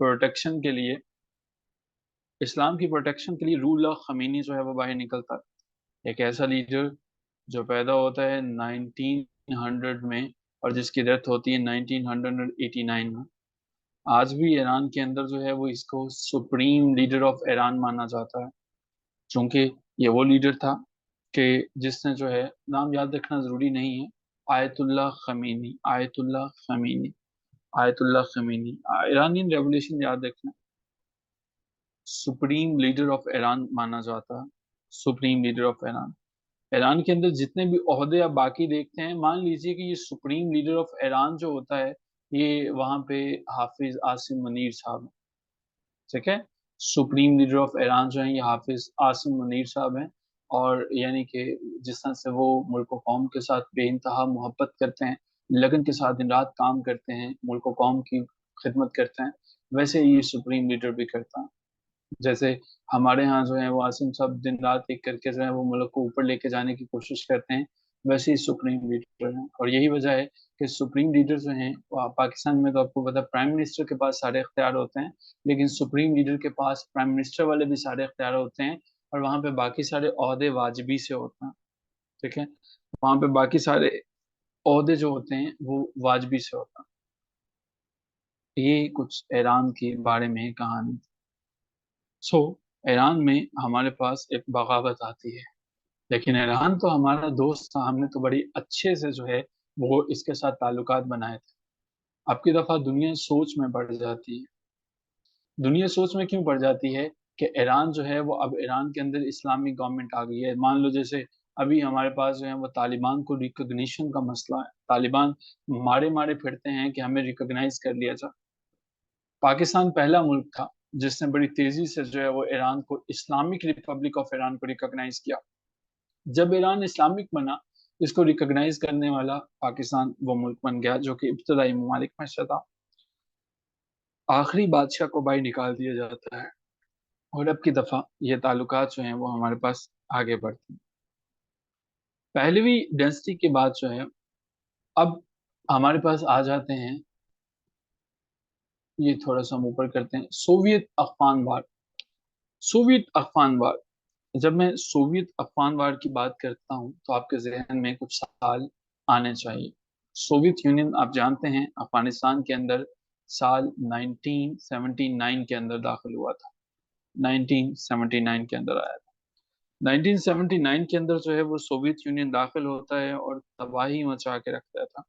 Protection के लिए, इस्लाम की प्रोटेक्शन के लिए रूहुल्लाह खमीनी जो है वो बाहर निकलता है। एक ऐसा लीडर जो पैदा होता है 1900 में और जिसकी डेथ होती है 1989 में। आज भी ईरान के अंदर जो है वो इसको सुप्रीम लीडर ऑफ ईरान माना जाता है, क्योंकि ये वो लीडर था कि जिसने जो है, नाम याद रखना जरूरी नहीं है, Ayatollah Khomeini, Ayatollah Khomeini, Ayatollah Khomeini, Iranian revolution याद रखना, सुप्रीम लीडर ऑफ ईरान माना जाता है, supreme leader of Iran. Iran के अंदर जितने भी ओहदे आप बाकी देखते हैं, मान लीजिए कि ये सुप्रीम लीडर ऑफ ईरान जो होता है, ये वहां पे हाफिज आसिम मुनीर साहब हैं। ठीक है, सुप्रीम लीडर ऑफ ईरान जो है ये हाफिज आसिम मुनीर साहब हैं। और यानी कि जिस तरह से वो मुल्क व कौम के साथ बेइंतहा मोहब्बत करते हैं, लगन के साथ दिन रात काम करते हैं, मुल्क व कौम की खिदमत करते हैं, वैसे ये सुप्रीम लीडर भी करता है। जैसे हमारे यहाँ जो है वो आसिम साहब दिन रात एक करके जो है वो मुल्क को ऊपर लेके जाने की कोशिश करते हैं, वैसे ही सुप्रीम लीडर हैं। और यही वजह है कि सुप्रीम लीडर जो हैं पाकिस्तान में, तो आपको पता है प्राइम मिनिस्टर के पास सारे इख्तियार होते हैं, लेकिन सुप्रीम लीडर के पास प्राइम मिनिस्टर वाले भी सारे इख्तियार होते हैं, और वहाँ पे बाकी सारे ओहदे वाजिबी से होते हैं। ठीक है, वहाँ पे बाकी सारे ओहदे जो होते हैं वो वाजिबी से होता है। ये कुछ ईरान के बारे में कहानी। सो ईरान में हमारे पास एक बगावत आती है, लेकिन ईरान तो हमारा दोस्त था, हमने तो बड़ी अच्छे से जो है वो इसके साथ ताल्लुकात बनाए थे। आपकी दफा दुनिया सोच में पड़ जाती है। दुनिया सोच में क्यों पड़ जाती है कि ईरान जो है वो, अब ईरान के अंदर इस्लामिक गवर्नमेंट आ गई है। मान लो जैसे अभी हमारे पास जो है वो तालिबान को रिकॉग्निशन का मसला है, तालिबान मारे मारे फिरते हैं कि हमें रिकॉग्नाइज कर लिया जाए। पाकिस्तान पहला मुल्क था जिसने बड़ी तेजी से जो है वो ईरान को, इस्लामिक रिपब्लिक ऑफ ईरान को रिकॉग्नाइज किया। जब ईरान इस्लामिक बना, इसको रिकॉग्नाइज करने वाला पाकिस्तान वो मुल्क बन गया जो कि इब्तदाई ममालिक में से था। आखिरी बादशाह को बाहर निकाल दिया जाता है, और अब की दफा ये ताल्लुकात जो हैं वो हमारे पास आगे बढ़ते हैं। पहलवी डेंसिटी के बाद जो है, अब हमारे पास आ जाते हैं, ये थोड़ा सा हम ऊपर करते हैं, सोवियत अफगान वार। सोवियत अफगान वार, जब मैं सोवियत अफगान वार की बात करता हूं तो आपके जहन में कुछ साल आने चाहिए। सोवियत यूनियन आप जानते हैं अफगानिस्तान के अंदर साल 1979 के अंदर दाखिल हुआ था, 1979 के अंदर आया था। 1979 के अंदर जो है वो सोवियत यूनियन दाखिल होता है और तबाही मचा के रखता था।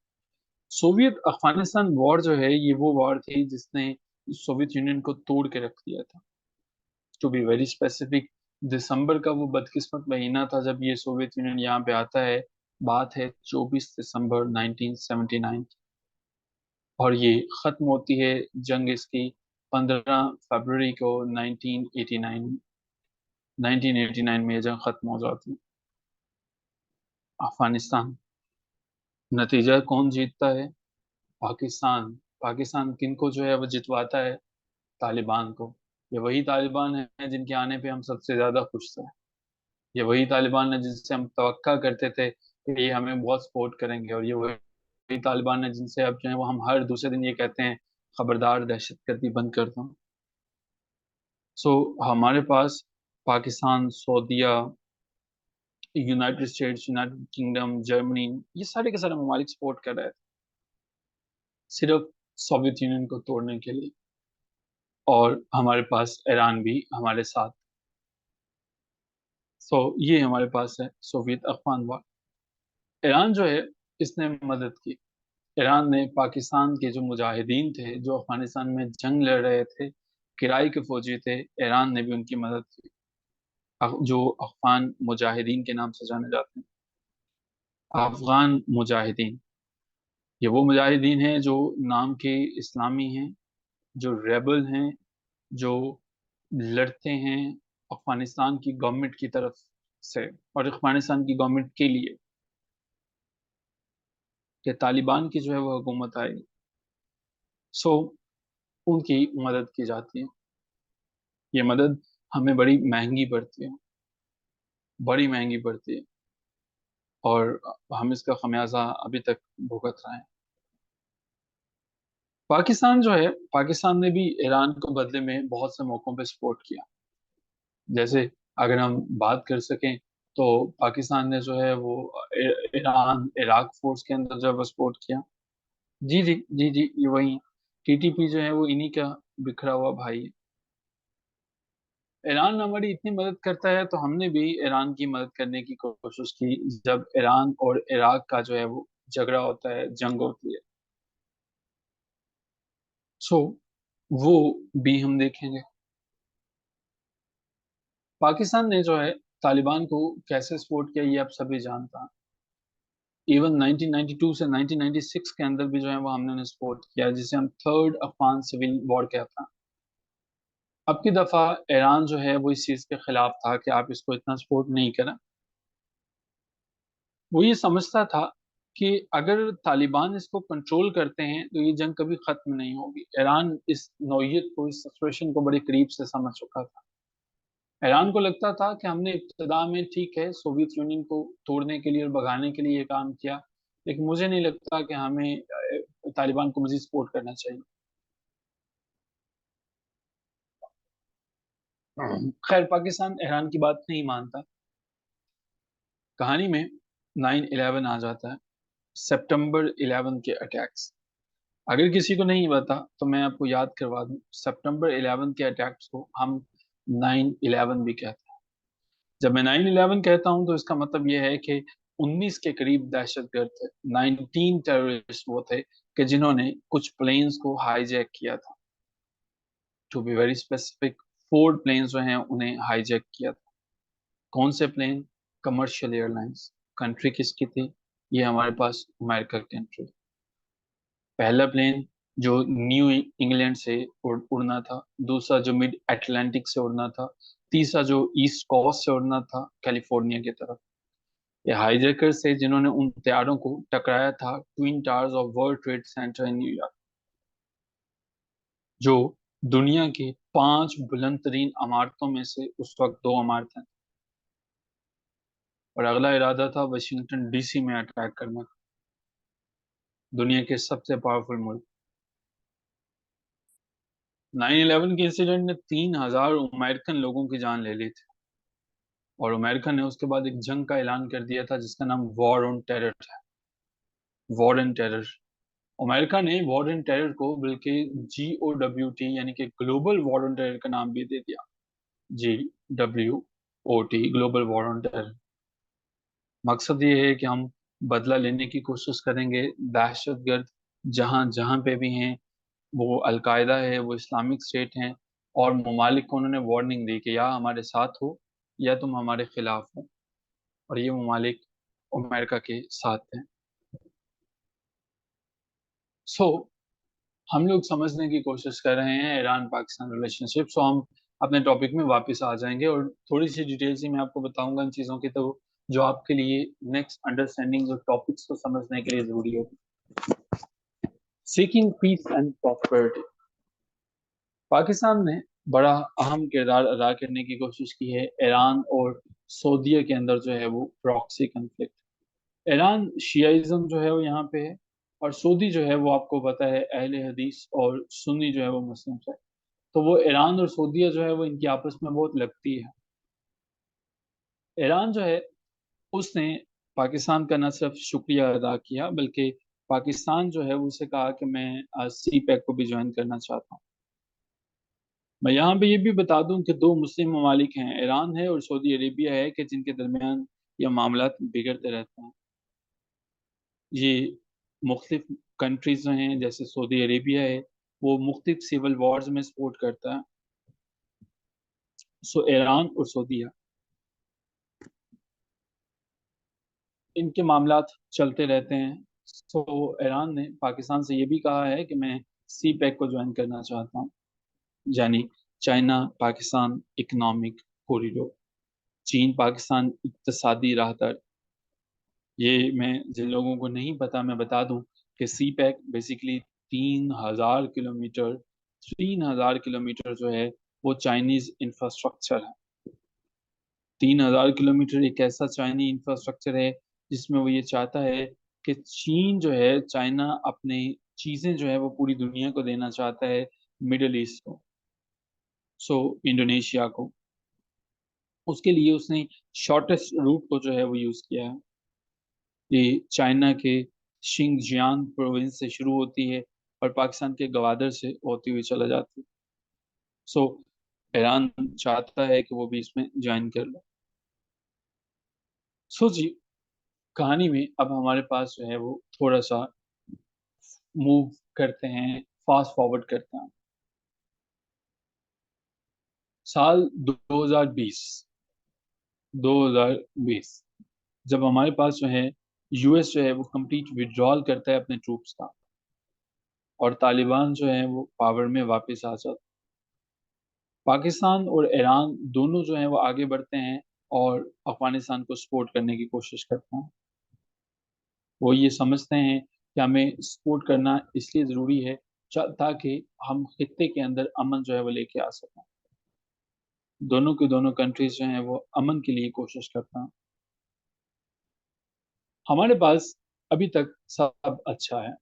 सोवियत अफगानिस्तान वॉर जो है ये वो वॉर थी जिसने सोवियत यूनियन को तोड़ के रख दिया था। टू बी वेरी स्पेसिफिक, दिसंबर का वो बदकिस्मत महीना था जब ये सोवियत यूनियन यहाँ पे आता है। बात है 24 दिसंबर 1979 की, और ये खत्म होती है जंग इसकी 15 फरवरी को 1989, 1989 में ये जंग खत्म हो जाती है। अफगानिस्तान, नतीजा कौन जीतता है? पाकिस्तान। पाकिस्तान किनको जो है वो जितवाता है? तालिबान को। ये वही तालिबान है जिनके आने पे हम सबसे ज्यादा खुश थे। ये वही तालिबान है जिनसे हम तवक्का करते थे कि ये हमें बहुत सपोर्ट करेंगे, और ये वही तालिबान है जिनसे अब जो है वो हम हर दूसरे दिन ये कहते हैं, खबरदार दहशतगर्दी बंद कर दो। सो हमारे पास पाकिस्तान, सऊदीया, United States, United Kingdom, Germany, ये सारे के सारे ममालिक सपोर्ट कर रहे थे सिर्फ सोवियत यूनियन को तोड़ने के लिए। और हमारे पास ईरान भी हमारे साथ। सो ये हमारे पास है सोवियत अफगान वार। ईरान जो है इसने मदद की। ईरान ने पाकिस्तान के जो मुजाहिदीन थे जो अफगानिस्तान में जंग लड़ रहे थे, किराए के फौजी थे, ईरान ने भी उनकी मदद की। जो अफगान मुजाहिदीन के नाम से जाने जाते हैं, अफगान मुजाहिदीन, ये वो मुजाहिदीन हैं जो नाम के इस्लामी हैं, जो रेबल हैं, जो लड़ते हैं अफगानिस्तान की गवर्नमेंट की तरफ से और अफगानिस्तान की गवर्नमेंट के लिए कि तालिबान की जो है वो हुकूमत आएगी। सो उनकी मदद की जाती है। ये मदद हमें बड़ी महंगी पड़ती है, बड़ी महंगी पड़ती है, और हम इसका खमियाजा अभी तक भुगत रहे हैं। पाकिस्तान जो है, पाकिस्तान ने भी ईरान को बदले में बहुत से मौकों पे सपोर्ट किया। जैसे अगर हम बात कर सकें तो पाकिस्तान ने जो है वो ईरान इराक फोर्स के अंदर जब सपोर्ट किया। जी जी जी जी, ये वही टीटीपी जो है वो इन्हीं का बिखरा हुआ भाई है। ईरान हमारी इतनी मदद करता है तो हमने भी ईरान की मदद करने की कोशिश की जब ईरान और इराक का जो है वो झगड़ा होता है, जंग होती है। सो वो भी हम देखेंगे। पाकिस्तान ने जो है तालिबान को कैसे सपोर्ट किया ये आप सभी जानता हैं। इवन 1992 से 1996 के अंदर भी जो है वो हमने उन्हें सपोर्ट किया, जिसे हम थर्ड अफगान सिविल वॉर कहते हैं। अब की दफा ईरान जो है वो इस चीज के खिलाफ था कि आप इसको इतना सपोर्ट नहीं करें। वो ये समझता था कि अगर तालिबान इसको कंट्रोल करते हैं तो ये जंग कभी खत्म नहीं होगी। ईरान इस नौयत को, इस सिचुएशन को बड़े करीब से समझ चुका था। ईरान को लगता था कि हमने इब्तदा में ठीक है सोवियत यूनियन को तोड़ने के लिए और भगाने के लिए ये काम किया, लेकिन मुझे नहीं लगता कि हमें तालिबान को मजीद सपोर्ट करना चाहिए। खैर, पाकिस्तान ईरान की बात नहीं मानता। कहानी में 9/11 आ जाता है, सितंबर 11 के अटैक्स। अगर किसी को नहीं पता तो मैं आपको याद करवा दूं, सितंबर 11 के अटैक्स को हम 9/11 भी कहते हैं। जब मैं 9/11 कहता हूं तो इसका मतलब यह है कि 19 के करीब दहशतगर्द थे, 19 टेररिस्ट वो थे कि जिन्होंने कुछ प्लेन्स को हाईजैक किया था। To be very specific, 4 planes जो हैं उन्हें हाईजैक किया था। कौन से प्लेन? Commercial airlines. कंट्री किसकी थी? ये हमारे पास अमेरिका कंट्री। पहला प्लेन जो न्यू इंग्लैंड से उड़ना था, दूसरा जो मिड अटलांटिक से उड़ना था, तीसरा जो ईस्ट कोस्ट से उड़ना था कैलिफोर्निया की तरफ। ये हाईजैकर्स थे जिन्होंने उन तैयारों को टकराया था twin towers of world trade centre in New York, जो दुनिया के 5 बुलंद तरीन इमारतों में से उस वक्त 2 इमारतें। और अगला इरादा था वाशिंगटन डीसी में अटैक करने का, दुनिया के सबसे पावरफुल मुल्क। 9/11 के इंसिडेंट ने 3,000 अमेरिकन लोगों की जान ले ली थी। और अमेरिका ने उसके बाद एक जंग का ऐलान कर दिया था जिसका नाम वॉर ऑन टेरर है। War and terror. अमेरिका ने वॉर एंड टेरर को बल्कि GOWT यानी कि ग्लोबल वॉर ऑन टेरर का नाम भी दे दिया। GWOT, global war on terror. मकसद ये है कि हम बदला लेने की कोशिश करेंगे। दहशतगर्द जहां जहां पे भी हैं, वो अलकायदा है, वो इस्लामिक स्टेट हैं, और ममालिक को उन्होंने वार्निंग दी कि या हमारे साथ हो या तुम हमारे खिलाफ हो। और ये ममालिक अमेरिका के साथ हैं। सो हम लोग समझने की कोशिश कर रहे हैं ईरान पाकिस्तान रिलेशनशिप। सो हम अपने टॉपिक में वापस आ जाएंगे और थोड़ी सी डिटेल से मैं आपको बताऊंगा इन चीज़ों की, तो जो आपके लिए नेक्स्ट अंडरस्टैंडिंग जो टॉपिक्स को समझने के लिए जरूरी होगी। Seeking peace and prosperity. Pakistan ने बड़ा अहम किरदार अदा करने की कोशिश की है ईरान और सऊदीया के अंदर जो है वो प्रॉक्सी कन्फ्लिक्ट। ईरान शियाइज्म जो है वो यहाँ पे है, और सऊदी जो है वो आपको पता है अहले हदीस, और सुन्नी जो है वो मुस्लिम है। तो वो ईरान और सऊदीया जो है वो इनकी आपस में बहुत लगती है। ईरान जो है उसने पाकिस्तान का न सिर्फ शुक्रिया अदा किया, बल्कि पाकिस्तान जो है वो उसे कहा कि मैं सी पैक को भी ज्वाइन करना चाहता हूँ। मैं यहाँ पे ये भी बता दूं कि 2 मुस्लिम ममालिक हैं, ईरान है और सऊदी अरेबिया है, कि जिनके दरमियान ये मामला बिगड़ते रहते हैं। ये मुख्तलिफ कंट्रीज जो हैं, जैसे सऊदी अरेबिया है, वो मुख्तलिफ सिविल वॉर्स में सपोर्ट करता है। सो ईरान और सऊदीया, इनके मामलात चलते रहते हैं। तो ईरान ने पाकिस्तान से ये भी कहा है कि मैं सी पैक को ज्वाइन करना चाहता हूँ, यानी चाइना पाकिस्तान इकोनॉमिक कॉरिडोर, चीन पाकिस्तान इक्तसादी राहदारी। ये मैं जिन लोगों को नहीं पता मैं बता दूं कि सी पैक बेसिकली 3,000 किलोमीटर, 3,000 किलोमीटर जो है वो चाइनीज इंफ्रास्ट्रक्चर है। 3,000 किलोमीटर एक ऐसा चाइनी इंफ्रास्ट्रक्चर है जिसमें वो ये चाहता है कि चीन जो है, चाइना अपने चीजें जो है वो पूरी दुनिया को देना चाहता है, मिडल ईस्ट को, सो इंडोनेशिया को। उसके लिए उसने शॉर्टेस्ट रूट को जो है वो यूज किया है। ये चाइना के शिंगजियांग प्रोविंस से शुरू होती है और पाकिस्तान के गवादर से होती हुई चला जाती है। सो ईरान चाहता है कि वो भी इसमें ज्वाइन कर ले। सो जी, कहानी में अब हमारे पास जो है वो थोड़ा सा मूव करते हैं, फास्ट फॉरवर्ड करते हैं। साल 2020, 2020, जब हमारे पास जो है यूएस जो है वो कंप्लीट विड्रॉल करता है अपने ट्रूप्स का, और तालिबान जो है वो पावर में वापस आ जाता। पाकिस्तान और ईरान दोनों जो है वो आगे बढ़ते हैं और अफगानिस्तान को सपोर्ट करने की कोशिश करते हैं। वो ये समझते हैं कि हमें सपोर्ट करना इसलिए ज़रूरी है ताकि हम खित्ते के अंदर अमन जो है वो लेके आ सकें। दोनों की दोनों कंट्रीज जो हैं वो अमन के लिए कोशिश करते हैं। हमारे पास अभी तक सब अच्छा है,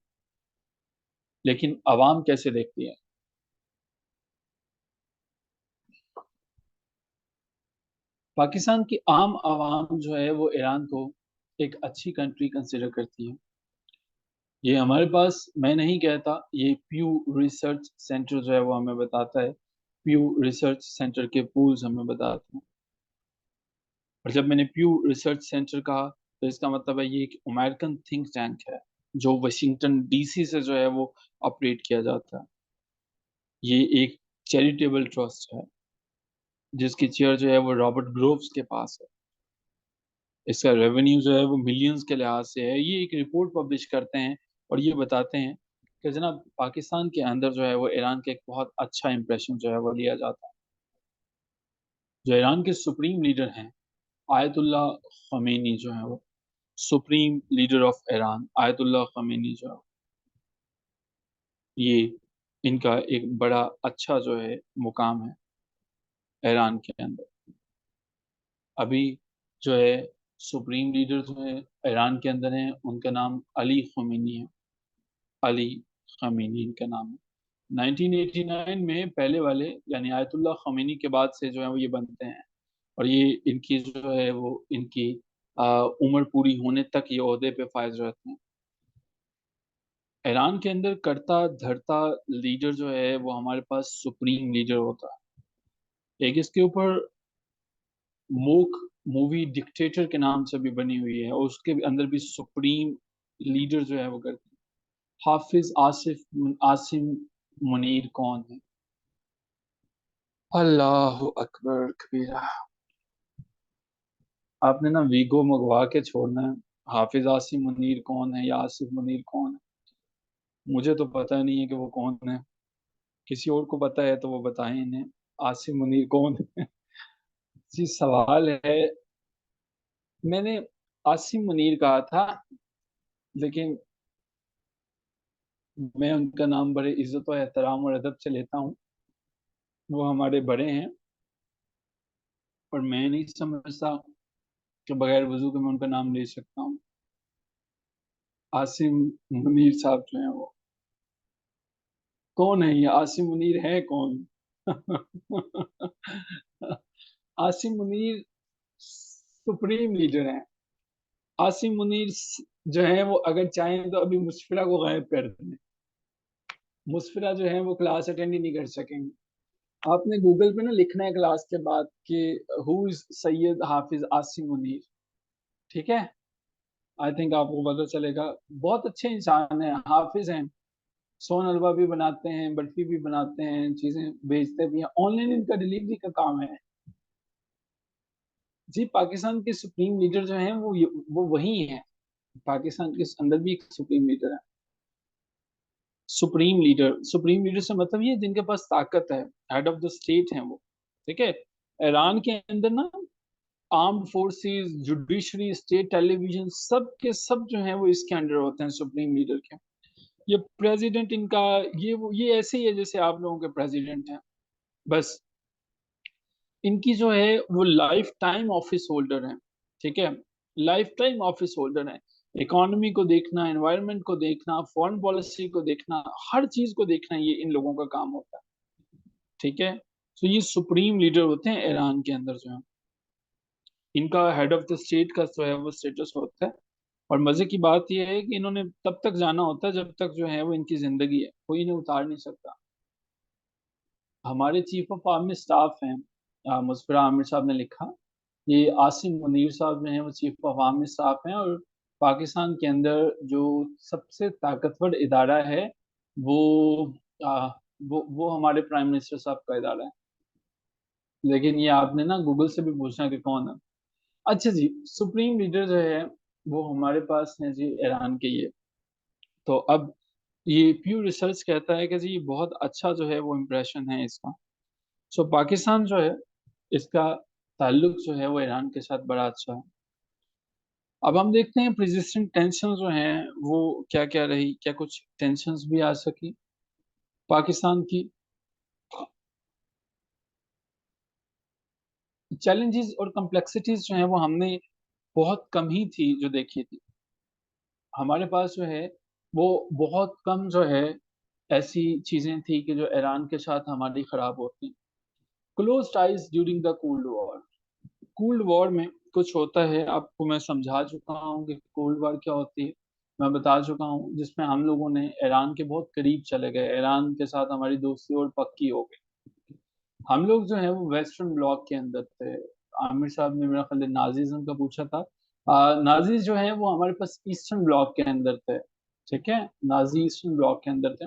लेकिन आवाम कैसे देखती है? पाकिस्तान की आम आवाम जो है वो ईरान को एक अच्छी कंट्री कंसिडर करती है। ये हमारे पास, मैं नहीं कहता, ये प्यू रिसर्च सेंटर जो है वो हमें बताता है। प्यू रिसर्च सेंटर के पूल्स हमें बताते हैं। और जब मैंने प्यू रिसर्च सेंटर कहा तो इसका मतलब है ये एक अमेरिकन थिंक टैंक है जो वाशिंगटन डीसी से जो है वो ऑपरेट किया जाता है। ये एक चैरिटेबल ट्रस्ट है जिसकी चेयर जो है वो रॉबर्ट ग्रोव्स के पास है। इसका रेवेन्यू जो है वो मिलियंस के लिहाज से है। ये एक रिपोर्ट पब्लिश करते हैं और ये बताते हैं कि जनाब पाकिस्तान के अंदर जो है वो ईरान का एक बहुत अच्छा इंप्रेशन जो है वो लिया जाता है। जो ईरान के सुप्रीम लीडर हैं, आयतुल्ला खमेनी जो है वो supreme leader of Iran, ayatollah Khamenei जो है, ये इनका एक बड़ा अच्छा जो है मुकाम है ईरान के अंदर। अभी जो है सुप्रीम लीडर जो है ईरान के अंदर हैं, उनका नाम अली खमेनी है। अली खमेनी इनका नाम है। 1989 में पहले वाले यानी आयतुल्ला खमेनी के बाद से जो है वो ये बनते हैं। और ये इनकी जो है वो इनकी उम्र पूरी होने तक ये ओहदे पे फायज रहते हैं। ईरान के अंदर करता धरता लीडर जो है वो हमारे पास सुप्रीम लीडर होता है। एक इसके ऊपर मूक मूवी डिक्टेटर के नाम से भी बनी हुई है और उसके अंदर भी सुप्रीम लीडर जो है वो करते हैं। हाफिज आसिफ आसिम मुनीर कौन है? अल्लाह अकबर कबीरा। आपने ना वीगो मंगवा के छोड़ना है। हाफिज आसिम मुनीर कौन है या आसिफ मुनीर कौन है? मुझे तो पता नहीं है कि वो कौन है। किसी और को पता है तो वो बताएं इन्हें। आसिम मुनीर कौन है? जी, सवाल है। मैंने आसिम मुनीर कहा था, लेकिन मैं उनका नाम बड़े इज्जत और एहतराम और अदब से लेता हूँ। वो हमारे बड़े हैं और मैं नहीं समझता कि बगैर वजू के मैं उनका नाम ले सकता हूँ। आसिम मुनीर साहब जो हैं वो कौन है? ये आसिम मुनीर है कौन? आसिम मुनीर सुप्रीम लीडर हैं। आसिम मुनीर जो है वो अगर चाहें तो अभी मुस्फिरा को गायब कर दें। मुस्फिरा जो है वो क्लास अटेंड ही नहीं कर सकेंगे। आपने गूगल पे ना लिखना है क्लास के बाद कि हु इज सैयद हाफिज आसिम मुनीर, ठीक है? आई थिंक आपको पता चलेगा। बहुत अच्छे इंसान हैं, हाफिज हैं। सोन हलवा भी बनाते हैं, बर्फी भी बनाते हैं, चीजें बेचते भी हैं, ऑनलाइन इनका डिलीवरी का काम है। जी, पाकिस्तान के सुप्रीम लीडर जो हैं वो वही हैं। पाकिस्तान के अंदर भी एक सुप्रीम लीडर है। सुप्रीम लीडर से मतलब ये जिनके पास ताकत है, हेड ऑफ द स्टेट है वो, ठीक है? ईरान के अंदर ना armed forces, judiciary, state television, सब के सब जो है वो इसके अंडर होते हैं, सुप्रीम लीडर के। ये प्रेसिडेंट इनका, ये ऐसे ही है जैसे आप लोगों के प्रेसिडेंट हैं, बस। इनकी जो है वो लाइफ टाइम ऑफिस होल्डर है, ठीक है? लाइफ टाइम ऑफिस होल्डर है। इकोनॉमी को देखना, एनवायरनमेंट को देखना, फॉरेन पॉलिसी को देखना, हर चीज को देखना ये इन लोगों का काम होता है। ठीक है, तो ये सुप्रीम लीडर होते हैं ईरान के अंदर जो है, इनका हेड ऑफ द स्टेट का जो है वो स्टेटस होता है। और मजे की बात यह है कि इन्होंने तब तक जाना होता है जब तक जो है वो इनकी जिंदगी है, कोई इन्हें उतार नहीं सकता। हमारे चीफ ऑफ आर्मी स्टाफ हैं, मुस्फिरा आमिर साहब ने लिखा, ये आसिम मुनीर साहब जो हैं वो चीफ ऑफ आर्मी स्टाफ हैं, और पाकिस्तान के अंदर जो सबसे ताकतवर इदारा है वो आ, वो हमारे प्राइम मिनिस्टर साहब का इदारा है। लेकिन ये आपने ना गूगल से भी पूछना कि कौन है। अच्छा जी, सुप्रीम लीडर जो है वो हमारे पास है जी ईरान के ये। तो अब ये प्यू रिसर्च कहता है कि जी बहुत अच्छा जो है वो इम्प्रेशन है इसका। सो पाकिस्तान जो है इसका ताल्लुक जो है वो ईरान के साथ बड़ा अच्छा है। अब हम देखते हैं प्रेसिस्टेंट टेंशन जो हैं वो क्या क्या रही, क्या कुछ टेंशन्स भी आ सकी पाकिस्तान की। चैलेंजेस और कम्प्लेक्सिटीज जो हैं वो हमने बहुत कम ही थी जो देखी थी। हमारे पास जो है वो बहुत कम जो है ऐसी चीजें थी कि जो ईरान के साथ हमारी खराब होती। Close ties during the cold war. Cold war में कुछ होता है, आपको मैं समझा चुका हूँ कि कोल्ड वॉर क्या होती है, मैं बता चुका हूँ, जिसमें हम लोगों ने ईरान के बहुत करीब चले गए, ईरान के साथ हमारी दोस्ती और पक्की हो गई। हम लोग जो है वो वेस्टर्न ब्लॉक के अंदर थे। आमिर साहब ने मेरा ख्याल है नाजीज्म का पूछा था। नाजीज जो है वो हमारे पास ईस्टर्न ब्लॉक के अंदर थे। ठीक है, नाजी ईस्टर्न ब्लॉक के अंदर थे।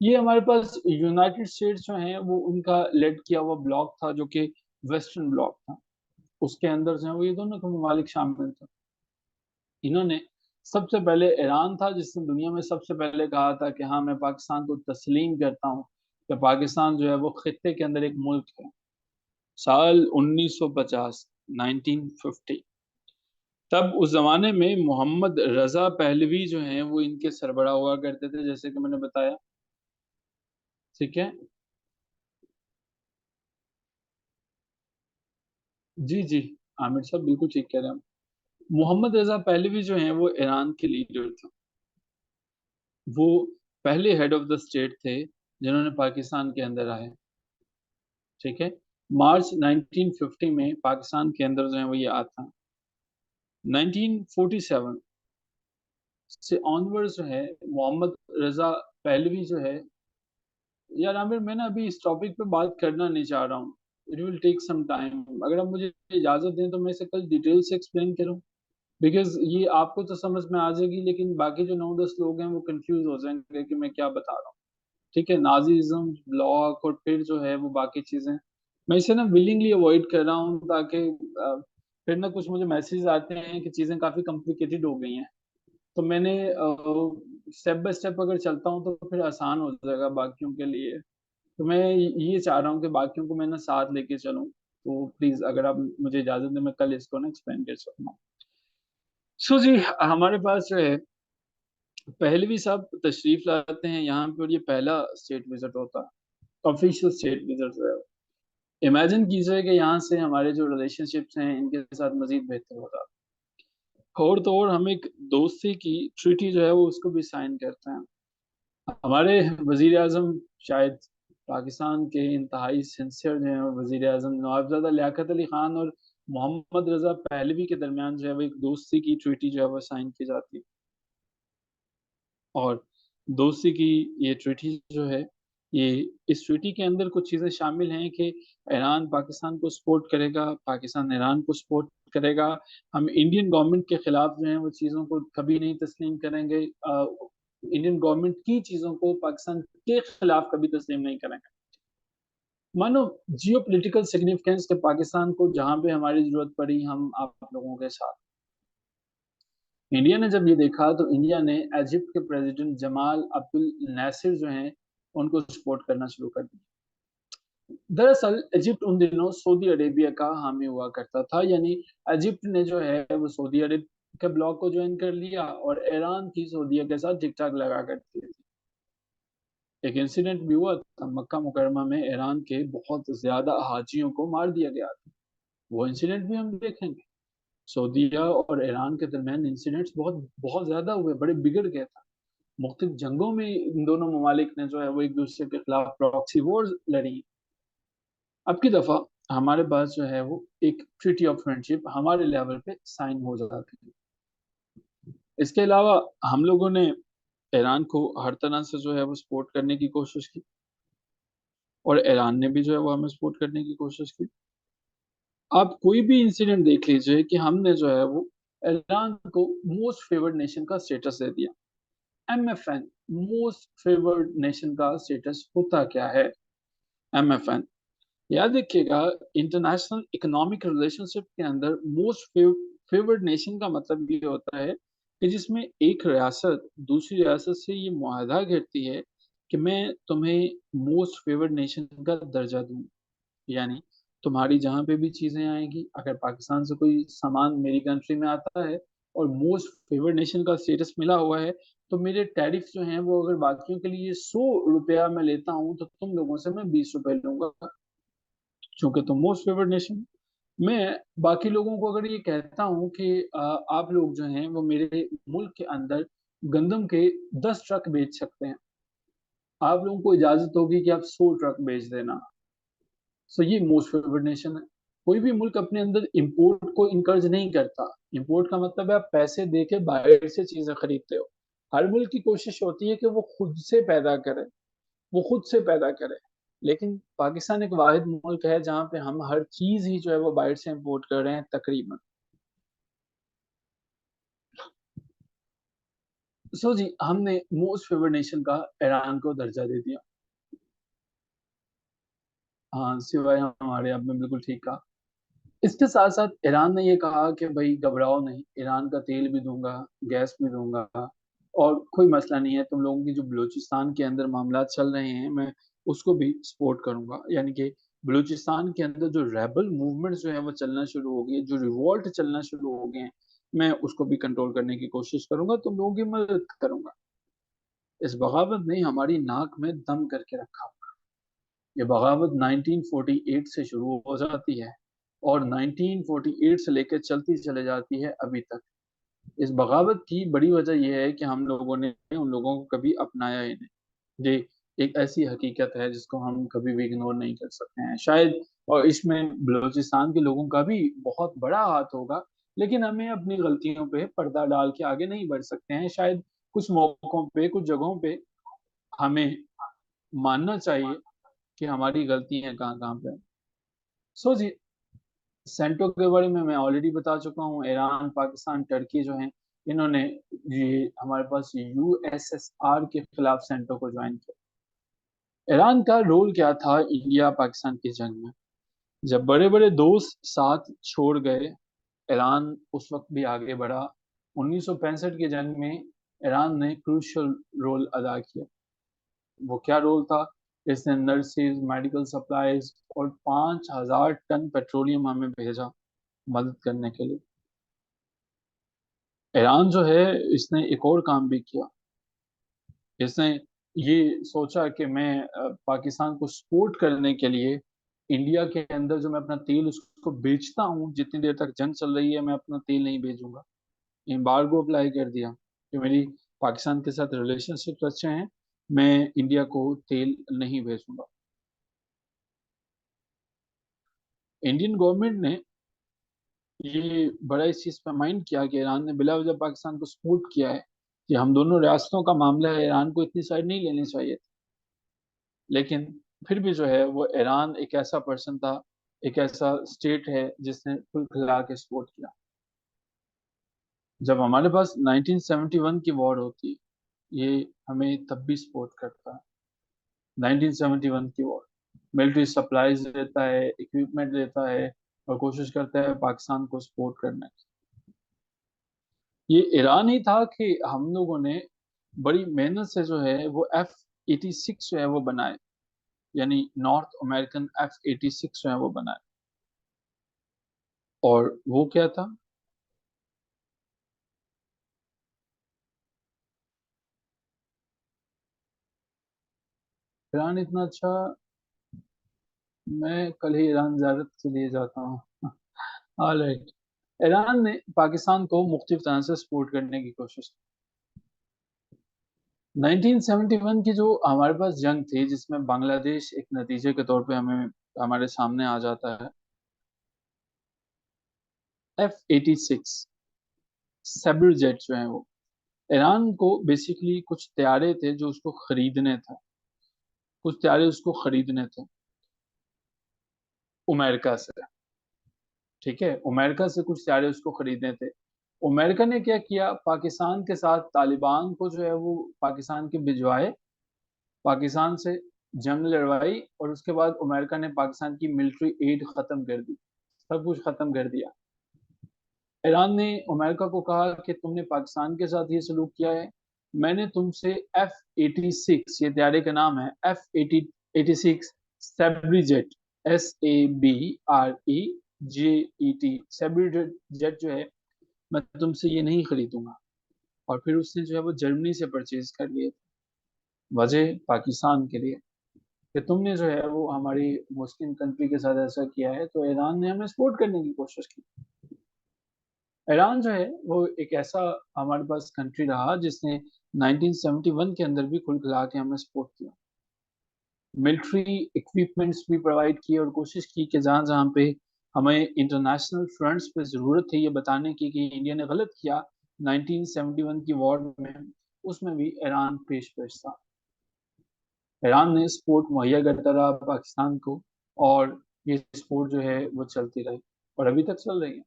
ये हमारे पास यूनाइटेड स्टेट्स जो है वो उनका लेड किया हुआ ब्लॉक था जो कि वेस्टर्न ब्लॉक था। उसके अंदर जो है वो ये दोनों के ममालिक शामिल थे। इन्होंने सबसे पहले, ईरान था जिसने दुनिया में सबसे पहले कहा था कि हाँ मैं पाकिस्तान को तस्लीम करता हूँ, कि पाकिस्तान जो है वो खित्ते के अंदर एक मुल्क है। साल 1950, 1950। तब उस जमाने में मोहम्मद रजा पहलवी जो हैं वो इनके सरबराह हुआ करते थे, जैसे कि मैंने बताया। ठीक है, जी जी, आमिर साहब बिल्कुल ठीक कह रहे हैं। मोहम्मद रजा पहलवी जो हैं वो ईरान के लीडर थे। वो पहले हेड ऑफ द स्टेट थे जिन्होंने पाकिस्तान के अंदर आए। ठीक है, मार्च 1950 में पाकिस्तान के अंदर जो है वो ये आता। 1947 से ऑनवर्ड्स जो है मोहम्मद रजा पहलवी जो है, यार आमिर मैं ना अभी इस टॉपिक पे बात करना नहीं चाह रहा हूँ। It will take some time, अगर आप मुझे इजाजत दें तो मैं इसे कल डिटेल से एक्सप्लेन करूँ, बिकॉज ये आपको तो समझ में आ जाएगी लेकिन बाकी जो 9-10 लोग हैं वो कंफ्यूज हो जाएंगे कि मैं क्या बता रहा हूँ। ठीक है, नाजीज्म ब्लॉक और फिर जो है वो बाकी चीजें, मैं इसे ना विलिंगली अवॉइड कर रहा हूँ ताकि फिर ना कुछ मुझे मैसेज आते हैं कि चीजें काफी कॉम्प्लिकेटेड हो गई हैं। तो मैंने स्टेप बाय स्टेप अगर चलता हूँ तो फिर आसान हो जाएगा बाकियों के लिए। तो मैं ये चाह रहा हूँ कि बाकियों को मैं ना साथ लेके चलूँ, तो प्लीज अगर आप मुझे इजाजत दें मैं कल इसको ना एक्सप्लेन कर सकता हूँ। सो जी, हमारे पास जो है पहलवी साहब तशरीफ लाते हैं यहाँ पे, और ये पहला स्टेट विजिट होता है, ऑफिशियल स्टेट विजिट जो है। इमेजिन कीजिए कि यहाँ से हमारे जो रिलेशनशिप्स हैं इनके साथ मजीद बेहतर हो रहा है। और तो और हम एक दोस्ती की ट्रीटी जो है वो उसको भी साइन करते हैं। हमारे वजीर आजम शायद पाकिस्तान के इंतहाई सिंसियर जो हैं वजीर आजम नवाबजादा लियाकत अली खान और मोहम्मद रजा पहलवी के दरमियान जो है वो एक दोस्ती की ट्रीटी जो है वो साइन की जाती है। और दोस्ती की ये ट्रीटी जो है, ये इस ट्रीटी के अंदर कुछ चीज़ें शामिल हैं कि ईरान पाकिस्तान को सपोर्ट करेगा, पाकिस्तान ईरान को सपोर्ट करेगा। हम इंडियन गवर्नमेंट के खिलाफ जो है वो चीज़ों को कभी नहीं तस्लीम करेंगे। इंडियन गवर्नमेंट की चीज़ों को पाकिस्तान के खिलाफ कभी तस्लीम नहीं करेंगे। मानो जियो पोलिटिकल सिग्निफिकेंस के पाकिस्तान को जहां पे हमारी जरूरत पड़ी हम आप लोगों के साथ। इंडिया ने जब ये देखा तो इंडिया ने इजिप्ट के प्रेसिडेंट जमाल अब्दुल नासिर जो हैं उनको सपोर्ट करना शुरू कर दिया। दरअसल इजिप्ट उन दिनों सऊदी अरेबिया का हामी हुआ करता था, यानी इजिप्ट ने जो है वो सऊदी अरब के ब्लॉक को ज्वाइन कर लिया और ईरान की सऊदीया के साथ ठीक ठाक लगा करती थी। एक इंसिडेंट भी हुआ था, मक्का मुकरमा में ईरान के बहुत ज्यादा हाजियों को मार दिया गया था। वो इंसिडेंट भी हम देखेंगे। सऊदीया और ईरान के दरमियान इंसिडेंट्स बहुत बहुत ज्यादा हुए, बड़े बिगड़ गए था। मुख्तलिफ जंगों में इन दोनों ममालिक ने जो है वो एक दूसरे के खिलाफ प्रॉक्सी वॉर्स लड़ी। अब की दफा हमारे पास जो है वो एक ट्रीटी ऑफ फ्रेंडशिप हमारे लेवल पे साइन हो जाती है। इसके अलावा हम लोगों ने ईरान को हर तरह से जो है वो सपोर्ट करने की कोशिश की, और ईरान ने भी जो है वो हमें सपोर्ट करने की कोशिश की। आप कोई भी इंसिडेंट देख लीजिए कि हमने जो है वो ईरान को मोस्ट फेवर्ड नेशन का स्टेटस दे दिया। एमएफएन, मोस्ट फेवर्ड नेशन का स्टेटस होता क्या है? एमएफएन, याद रखिएगा, इंटरनेशनल इकोनॉमिक रिलेशनशिप के अंदर मोस्ट फेवर्ड नेशन का मतलब ये होता है कि जिसमें एक रियासत दूसरी रियासत से ये मुआहदा करती है कि मैं तुम्हें मोस्ट फेवर्ड नेशन का दर्जा दूं। यानी तुम्हारी जहां पे भी चीजें आएंगी, अगर पाकिस्तान से कोई सामान मेरी कंट्री में आता है और मोस्ट फेवर्ड नेशन का स्टेटस मिला हुआ है, तो मेरे टैरिफ जो हैं वो अगर बाकियों के लिए 100 रुपया मैं लेता हूँ तो तुम लोगों से मैं 20 रुपए लूंगा, क्योंकि तुम मोस्ट फेवर्ड नेशन। मैं बाकी लोगों को अगर ये कहता हूँ कि आप लोग जो हैं वो मेरे मुल्क के अंदर गंदम के 10 ट्रक बेच सकते हैं, आप लोगों को इजाजत होगी कि आप 100 ट्रक बेच देना। सो ये मोस्ट फेवर्ड नेशन है। कोई भी मुल्क अपने अंदर इंपोर्ट को इनकरेज नहीं करता। इंपोर्ट का मतलब है आप पैसे दे के बाहर से चीजें खरीदते हो। हर मुल्क की कोशिश होती है कि वो खुद से पैदा करे, वो खुद से पैदा करे। लेकिन पाकिस्तान एक वाहिद मुल्क है जहाँ पे हम हर चीज ही जो है वो बाहर से इंपोर्ट कर रहे हैं तकरीबन। सो जी, हमने मोस्ट फेवर्ड नेशन का ईरान को दर्जा दे दिया। हाँ, सिवाय हमारे, आपने बिल्कुल ठीक कहा। इसके साथ साथ ईरान ने ये कहा कि भाई घबराओ नहीं, ईरान का तेल भी दूंगा, गैस भी दूंगा, और कोई मसला नहीं है, तुम लोगों की जो बलूचिस्तान के अंदर मामला चल रहे हैं मैं उसको भी सपोर्ट करूंगा। यानी कि बलूचिस्तान के अंदर जो रेबल मूवमेंट जो है वो चलना शुरू हो गई, जो रिवॉल्ट चलना शुरू हो गए हैं, मैं उसको भी कंट्रोल करने की कोशिश करूंगा, तुम लोगों की मदद करूंगा। इस बगावत ने हमारी नाक में दम करके रखा। ये बगावत 1948 से शुरू हो जाती है और 1948 से लेकर चलती चले जाती है अभी तक। इस बगावत की बड़ी वजह यह है कि हम लोगों ने उन लोगों को कभी अपनाया ही नहीं। ये एक ऐसी हकीकत है जिसको हम कभी भी इग्नोर नहीं कर सकते हैं शायद, और इसमें बलूचिस्तान के लोगों का भी बहुत बड़ा हाथ होगा। लेकिन हमें अपनी गलतियों पे पर्दा डाल के आगे नहीं बढ़ सकते हैं। शायद कुछ मौकों पे, कुछ जगहों पे हमें मानना चाहिए कि हमारी गलतियां कहाँ कहाँ पे। सो जी, सेंटो के बारे में मैं ऑलरेडी बता चुका हूँ। ईरान, पाकिस्तान, टर्की जो हैं, इन्होंने ये हमारे पास यूएसएसआर के खिलाफ सेंटो को ज्वाइन किया। ईरान का रोल क्या था इंडिया पाकिस्तान की जंग में? जब बड़े बड़े दोस्त साथ छोड़ गए, ईरान उस वक्त भी आगे बढ़ा। 1965 की जंग में ईरान ने क्रूशियल रोल अदा किया। वो क्या रोल था? इसने नर्सिस, मेडिकल सप्लाईज और 5,000 टन पेट्रोलियम हमें भेजा मदद करने के लिए। ईरान जो है, इसने एक और काम भी किया। इसने ये सोचा कि मैं पाकिस्तान को सपोर्ट करने के लिए इंडिया के अंदर जो मैं अपना तेल उसको बेचता हूँ, जितनी देर तक जंग चल रही है मैं अपना तेल नहीं भेजूंगा। एम्बार्गो अप्लाई कर दिया कि मेरी पाकिस्तान के साथ रिलेशनशिप अच्छे हैं, मैं इंडिया को तेल नहीं भेजूंगा। इंडियन गवर्नमेंट ने ये बड़ा इस चीज पे माइंड किया कि ईरान ने बिला वजह पाकिस्तान को सपोर्ट किया है, कि हम दोनों रियासतों का मामला है, ईरान को इतनी साइड नहीं लेनी चाहिए। लेकिन फिर भी जो है वो ईरान एक ऐसा पर्सन था, एक ऐसा स्टेट है जिसने खुल खिला के सपोर्ट किया। जब हमारे पास 1971 की वॉर होती है, ये हमें तब भी सपोर्ट करता है। 1971 की वॉर, मिलिट्री सप्लाईज देता है, इक्विपमेंट देता है, और कोशिश करता है पाकिस्तान को सपोर्ट करने की। ये ईरान ही था कि हम लोगों ने बड़ी मेहनत से जो है वो F-86 जो है वो बनाए, यानी नॉर्थ अमेरिकन F-86 जो है वो बनाए। और वो क्या था? ईरान इतना अच्छा, मैं कल ही ईरान ज़ियारत के लिए जाता हूँ। ऑलराइट। ईरान ने पाकिस्तान को मुख्तलिफ तरह से सपोर्ट करने की कोशिश की। 1971 की जो हमारे पास जंग थी, जिसमें बांग्लादेश एक नतीजे के तौर पे हमें हमारे सामने आ जाता है। F-86 सैबर जेट जो है वो, ईरान को बेसिकली कुछ तैयारे थे जो उसको खरीदने थे, कुछ तैयारे उसको खरीदने थे अमेरिका से। ठीक है, अमेरिका से कुछ तैयारे उसको खरीदने थे। अमेरिका ने क्या किया, पाकिस्तान के साथ तालिबान को जो है वो पाकिस्तान के भिजवाए, पाकिस्तान से जंग लड़वाई, और उसके बाद अमेरिका ने पाकिस्तान की मिलिट्री एड खत्म कर दी, सब कुछ खत्म कर दिया। ईरान ने अमेरिका को कहा कि तुमने पाकिस्तान के साथ ये सलूक किया है, मैंने तुमसे F-86, ये तैयारे का नाम है F-86 सैब्रीजेट, SABREJET सैब्रीजेट जो है, मैं तुमसे ये नहीं खरीदूंगा। और फिर उसने जो है वो जर्मनी से परचेज कर लिए। वजह पाकिस्तान के लिए कि तुमने जो है वो हमारी मुस्लिम कंट्री के साथ ऐसा किया है, तो ईरान ने हमें सपोर्ट करने की कोशिश की। ईरान जो है वो एक ऐसा हमारे पास कंट्री रहा जिसने 1971 के अंदर भी खुल खिला के हमें सपोर्ट किया, मिलिट्री इक्विपमेंट्स भी प्रोवाइड किए, और कोशिश की कि जहाँ जहाँ पे हमें इंटरनेशनल फ्रंट्स पे ज़रूरत है ये बताने की कि इंडिया ने गलत किया 1971 की वॉर में, उसमें भी ईरान पेश पेश था। ईरान ने सपोर्ट मुहैया करता रहा पाकिस्तान को, और ये सपोर्ट जो है वो चलती रही और अभी तक चल रही है।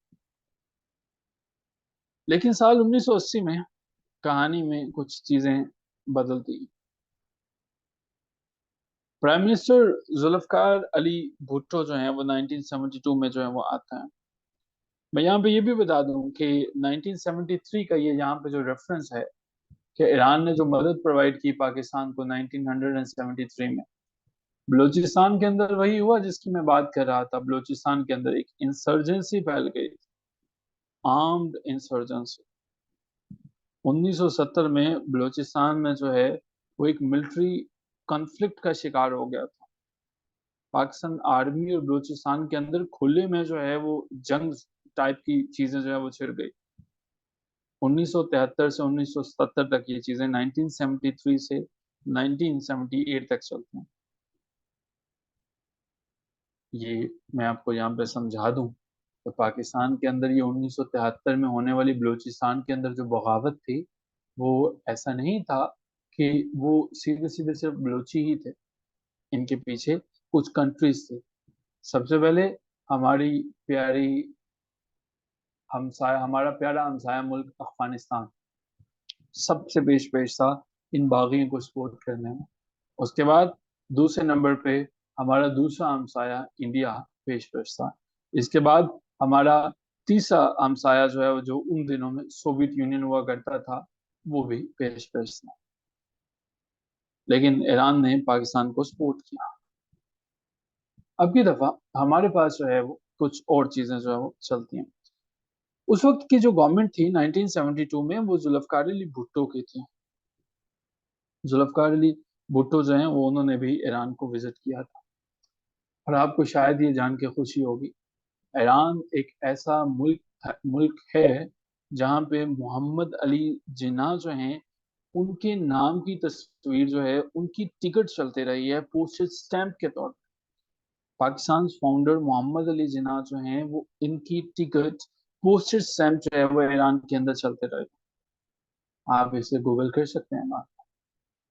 लेकिन साल 1980 में कहानी में कुछ चीजें बदलती हैं। प्राइम मिनिस्टर जुल्फकार अली भुट्टो जो है वो 1972 में जो है वो आता है। मैं यहाँ पे ये भी बता दूं कि 1973 का ये यहाँ पे जो रेफरेंस है कि ईरान ने जो मदद प्रोवाइड की पाकिस्तान को 1973 में, बलूचिस्तान के अंदर वही हुआ जिसकी मैं बात कर रहा था। बलूचिस्तान के अंदर एक इंसर्जेंसी फैल गई, आर्म्ड इंसर्जेंसी। 1970 में बलूचिस्तान में जो है वो एक मिलिट्री कॉन्फ्लिक्ट का शिकार हो गया था। पाकिस्तान आर्मी और बलूचिस्तान के अंदर खुले में जो है वो जंग टाइप की चीजें जो है वो छिड़ गई। 1973 से 1970 तक ये चीजें, 1973 से 1978 तक चलती हैं। ये मैं आपको यहाँ पे समझा दूं, तो पाकिस्तान के अंदर ये 1973 में होने वाली बलूचिस्तान के अंदर जो बगावत थी, वो ऐसा नहीं था कि वो सीधे सीधे सिर्फ बलूची ही थे, इनके पीछे कुछ कंट्रीज थे। सबसे पहले हमारी प्यारी हमसाया हमारा प्यारा हमसाया मुल्क अफगानिस्तान सबसे पेश पेश था इन बागियों को सपोर्ट करने में। उसके बाद दूसरे नंबर पे हमारा दूसरा हमसाया इंडिया पेश पेश था। इसके बाद हमारा तीसरा हमसाया जो है वो, जो उन दिनों में सोवियत यूनियन हुआ करता था, वो भी पेश पेश था। लेकिन ईरान ने पाकिस्तान को सपोर्ट किया। अब की दफा हमारे पास जो है वो कुछ और चीजें जो है वो चलती हैं। उस वक्त की जो गवर्नमेंट थी 1972 में, वो जुल्फकार अली भुट्टो की थी। जुल्फकार अली भुट्टो जो है वो, उन्होंने भी ईरान को विजिट किया था। और आपको शायद ये जान के खुशी होगी, ईरान एक ऐसा मुल्क है जहाँ पे मोहम्मद अली जिन्ना जो हैं, उनके नाम की तस्वीर जो है, उनकी टिकट चलते रही है पोस्टेज स्टैंप के तौर पर। पाकिस्तान फाउंडर मोहम्मद अली जिन्ना जो हैं वो, इनकी टिकट पोस्टेज स्टैंप जो है वो ईरान के अंदर चलते रहे। आप इसे गूगल कर सकते हैं बात,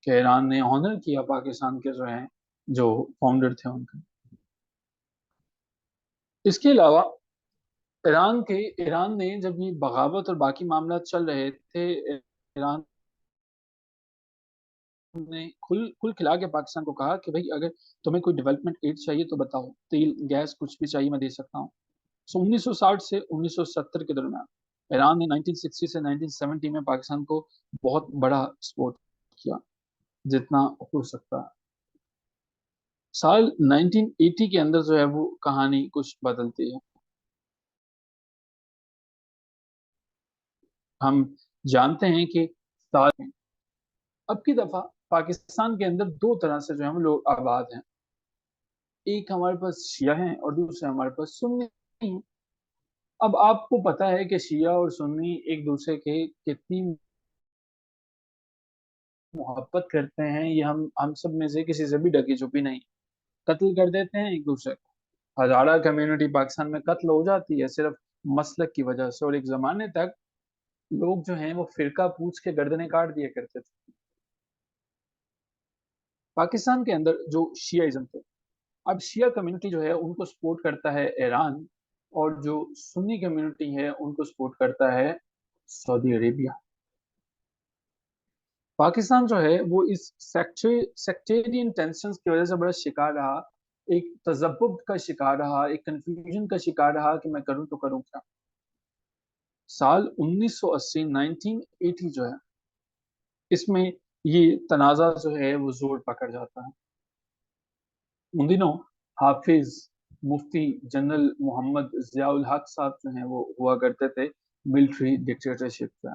कि ईरान ने ऑनर किया पाकिस्तान के जो हैं, जो फाउंडर थे उनका। इसके अलावा ईरान ने जब ये बगावत और बाकी मामला चल रहे थे, ईरान ने खुल खुल खिला के पाकिस्तान को कहा कि भाई अगर तुम्हें कोई डेवलपमेंट एड चाहिए तो बताओ, तेल गैस कुछ भी चाहिए मैं दे सकता हूँ। सो 1960 से 1970 के दरमियान ईरान ने 1960 से 1970 में पाकिस्तान को बहुत बड़ा सपोर्ट किया, जितना हो सकता है। साल 1980 के अंदर जो है वो कहानी कुछ बदलती है। हम जानते हैं कि साल में अब की दफा पाकिस्तान के अंदर दो तरह से जो है हम लोग आबाद हैं। एक हमारे पास शिया हैं और दूसरे हमारे पास सुन्नी हैं। अब आपको पता है कि शिया और सुन्नी एक दूसरे के कितनी मोहब्बत करते हैं, ये हम सब में से किसी से भी ढकी छुपी नहीं। कत्ल कर देते हैं एक दूसरे को। हजारा कम्युनिटी पाकिस्तान में कत्ल हो जाती है सिर्फ मसलक की वजह से, और एक जमाने तक लोग जो हैं वो फिरका पूछ के गर्दनें काट दिया करते थे। पाकिस्तान के अंदर जो शियाइज्म थे, अब शिया कम्युनिटी जो है उनको सपोर्ट करता है ईरान, और जो सुन्नी कम्युनिटी है उनको सपोर्ट करता है सऊदी अरेबिया। पाकिस्तान जो है वो इस सेक्टेरियन टेंशन्स की वजह से बड़ा शिकार रहा, एक तजब्बुब का शिकार रहा, एक कंफ्यूजन का शिकार रहा कि मैं करूं तो करूं क्या। साल 1980 1980 जो है, इसमें ये तनाज़ा जो है वो जोर पकड़ जाता है। उन दिनों हाफिज मुफ्ती जनरल मोहम्मद जियाउल हक साहब जो हैं वो हुआ करते थे मिलिट्री डिक्टेटरशिप में।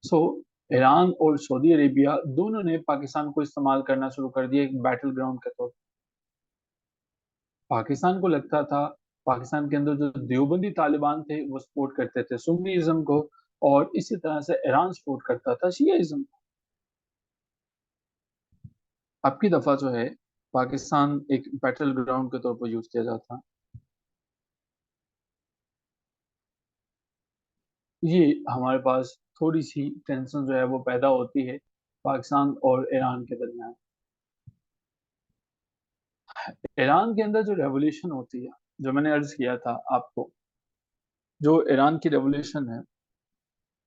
सो ईरान और सऊदी अरेबिया दोनों ने पाकिस्तान को इस्तेमाल करना शुरू कर दिया एक बैटल ग्राउंड के तौर पर। पाकिस्तान को लगता था पाकिस्तान के अंदर जो देवबंदी तालिबान थे वो सपोर्ट करते थे सुन्नीइज्म को, और इसी तरह से ईरान सपोर्ट करता था शियाइज्म को। अब की दफा जो है पाकिस्तान एक बैटल ग्राउंड के तौर पर यूज किया जाता है। ये हमारे पास थोड़ी सी टेंशन जो है वो पैदा होती है पाकिस्तान और ईरान के दरमियान। ईरान के अंदर जो रेवोल्यूशन होती है, जो मैंने अर्ज किया था आपको, जो ईरान की रेवोल्यूशन है,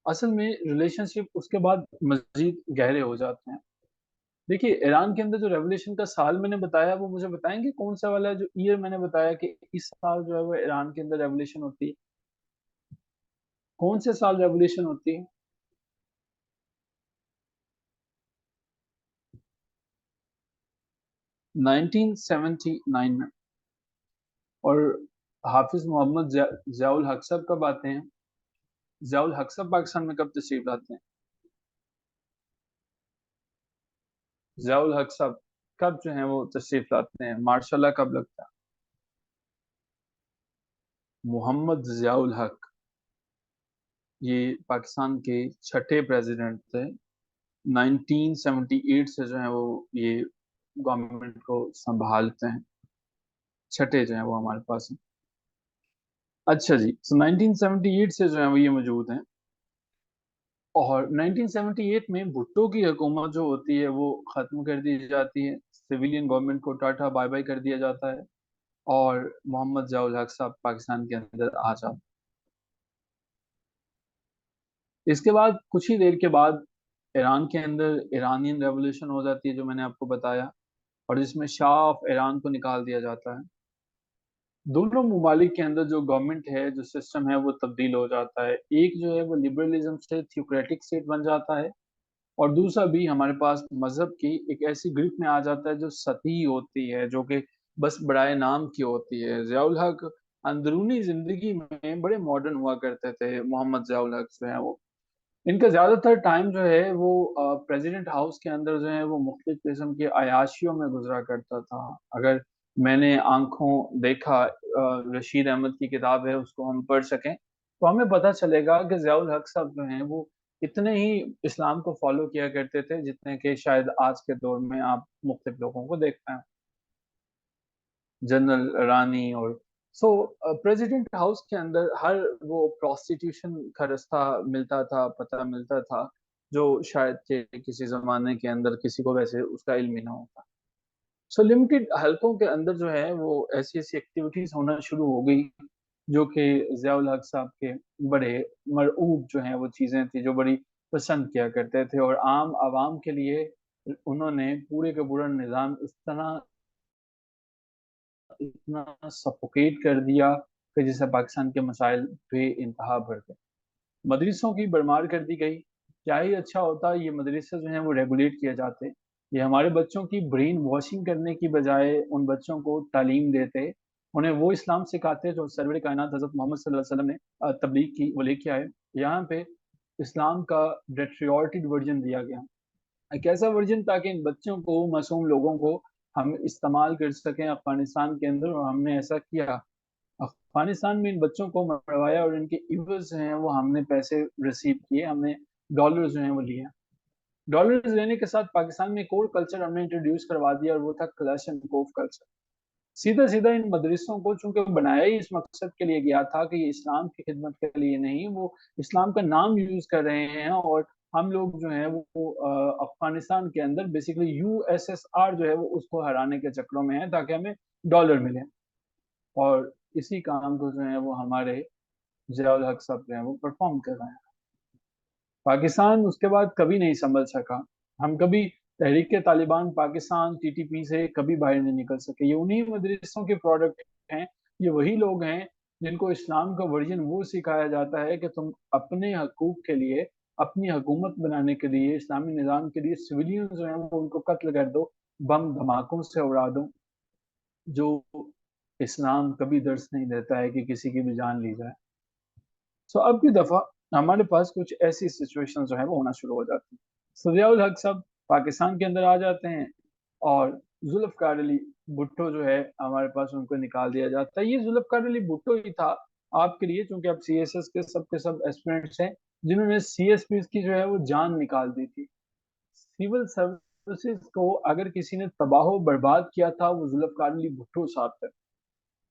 असल में रिलेशनशिप उसके बाद मजीद गहरे हो जाते हैं। देखिए ईरान के अंदर जो रेवोल्यूशन का साल मैंने बताया, वो मुझे बताएंगे कौन सा वाला जो ईयर मैंने बताया कि इस साल जो है वो ईरान के अंदर रेवोल्यूशन होती है, कौन से साल रेवोल्यूशन होती है? 1979 में। और हाफिज मोहम्मद जियाउल हक साहब कब आते हैं? जियाउल हक साहब पाकिस्तान में कब तशरीफ लाते हैं? जियाउल हक साहब कब जो है वो तशरीफ लाते हैं, मार्शाल्लाह कब लगता है? मोहम्मद जियाउल हक, ये पाकिस्तान के छठे प्रेसिडेंट थे। 1978 से जो है वो ये गवर्नमेंट को संभालते हैं। छठे जो है वो हमारे पास हैं। अच्छा जी, सो 1978 से जो है वो ये मौजूद हैं। और 1978 में भुट्टो की हुकूमत जो होती है वो खत्म कर दी जाती है, सिविलियन गवर्नमेंट को टाटा बाय बाय कर दिया जाता है, और मोहम्मद जियाउल हक साहब पाकिस्तान के अंदर आ जाते हैं। इसके बाद कुछ ही देर के बाद ईरान के अंदर ईरानियन रेवोल्यूशन हो जाती है, जो मैंने आपको बताया, और जिसमें शाह ऑफ ईरान को निकाल दिया जाता है। दोनों ममालिक के अंदर जो गवर्नमेंट है, जो सिस्टम है, वो तब्दील हो जाता है। एक जो है वो लिबरलिज्म से थियोक्रेटिक स्टेट बन जाता है, और दूसरा भी हमारे पास मजहब की एक ऐसी ग्रुप में आ जाता है जो सती होती है, जो कि बस बड़ाए नाम की होती है। जियाउल हक अंदरूनी जिंदगी में बड़े मॉडर्न हुआ करते थे। मोहम्मद जियाउल हक जो है वो, इनका ज्यादातर टाइम जो है वो प्रेसिडेंट हाउस के अंदर जो है वो मुख्तलिफ किस्म की अयाशियों में गुजरा करता था। अगर मैंने आंखों देखा, रशीद अहमद की किताब है, उसको हम पढ़ सकें तो हमें पता चलेगा कि जियाउल हक साहब जो हैं वो इतने ही इस्लाम को फॉलो किया करते थे जितने कि शायद आज के दौर में आप मुख्तलिफ लोगों को देख पाए, जनरल रानी। और सो प्रेसिडेंट हाउस के अंदर हर वो प्रोस्टिट्यूशन का रास्ता मिलता था, पता मिलता था, जो शायद के किसी जमाने के अंदर किसी को वैसे उसका इल्म ही ना होता। सो लिमिटेड हलकों के अंदर जो है वो ऐसी ऐसी एक्टिविटीज होना शुरू हो गई, जो कि जियाउल हक साहब के बड़े मरऊब जो है वो चीजें थी, जो बड़ी पसंद किया करते थे। और आम आवाम के लिए उन्होंने पूरे का पूरा निज़ाम इस तरह इतना सफोकेट कर दिया कि जिससे पाकिस्तान के मसाइल पे इंतहा भर गए। मदरसों की भरमार कर दी गई। क्या ही अच्छा होता ये मदरसे जो हैं वो रेगुलेट किए जाते, ये हमारे बच्चों की ब्रेन वॉशिंग करने की बजाय उन बच्चों को तालीम देते, उन्हें वो इस्लाम सिखाते जो सरवर कायनात हज़रत मोहम्मद सल्लल्लाहु अलैहि वसल्लम ने तबलीग की, वो लेके आए। यहाँ पे इस्लाम का डेट्रियोटिक वर्जन दिया गया, एक ऐसा वर्जन ताकि इन बच्चों को, मासूम लोगों को हम इस्तेमाल कर सकें अफगानिस्तान के अंदर, और हमने ऐसा किया। अफगानिस्तान में इन बच्चों को मरवाया और इनके इवज जो हैं वो हमने पैसे रिसीव किए, हमने डॉलर जो हैं वो लिए। डॉलर्स लेने के साथ पाकिस्तान में एक और कल्चर हमने इंट्रोड्यूस करवा दिया और वो था क्लाशनकोव कल्चर। सीधा सीधा इन मदरसों को चूंकि बनाया ही इस मकसद के लिए गया था कि ये इस्लाम की खिदमत के लिए नहीं, वो इस्लाम का नाम यूज कर रहे हैं और हम लोग जो है वो अफगानिस्तान के अंदर बेसिकली यूएसएसआर जो है वो उसको हराने के चक्रों में है ताकि हमें डॉलर मिले। और इसी काम को जो है वो हमारे जियाउल हक साहब जो है वो परफॉर्म कर रहे हैं। पाकिस्तान उसके बाद कभी नहीं संभल सका। हम कभी तहरीक तालिबान पाकिस्तान टीटीपी से कभी बाहर नहीं निकल सके। ये उन्हीं मदरसों के प्रोडक्ट हैं। ये वही लोग हैं जिनको इस्लाम का वर्जन वो सिखाया जाता है कि तुम अपने हकूक के लिए, अपनी हुकूमत बनाने के लिए, इस्लामी निज़ाम के लिए सिविलियन जो हैं वो उनको कत्ल कर दो, बम धमाकों से उड़ा दो। जो इस्लाम कभी दर्श नहीं देता है कि किसी की भी जान ली जाए। सो अब की दफा हमारे पास कुछ ऐसी सिचुएशन जो है वो होना शुरू हो जाती है। सदियाउल हक साहब पाकिस्तान के अंदर आ जाते हैं और जुल्फकार अली भुट्टो जो है हमारे पास उनको निकाल दिया जाता है। ये जुल्फकार अली भुट्टो ही था आपके लिए, क्योंकि आप सीएसएस के सब एस्पिरेंट्स हैं जिन्होंने सीएसपी की जो है वो जान निकाल दी थी। सिविल सर्विसेज को अगर किसी ने तबाह बर्बाद किया था वो जुल्फकार अली भुट्टो साहब थे।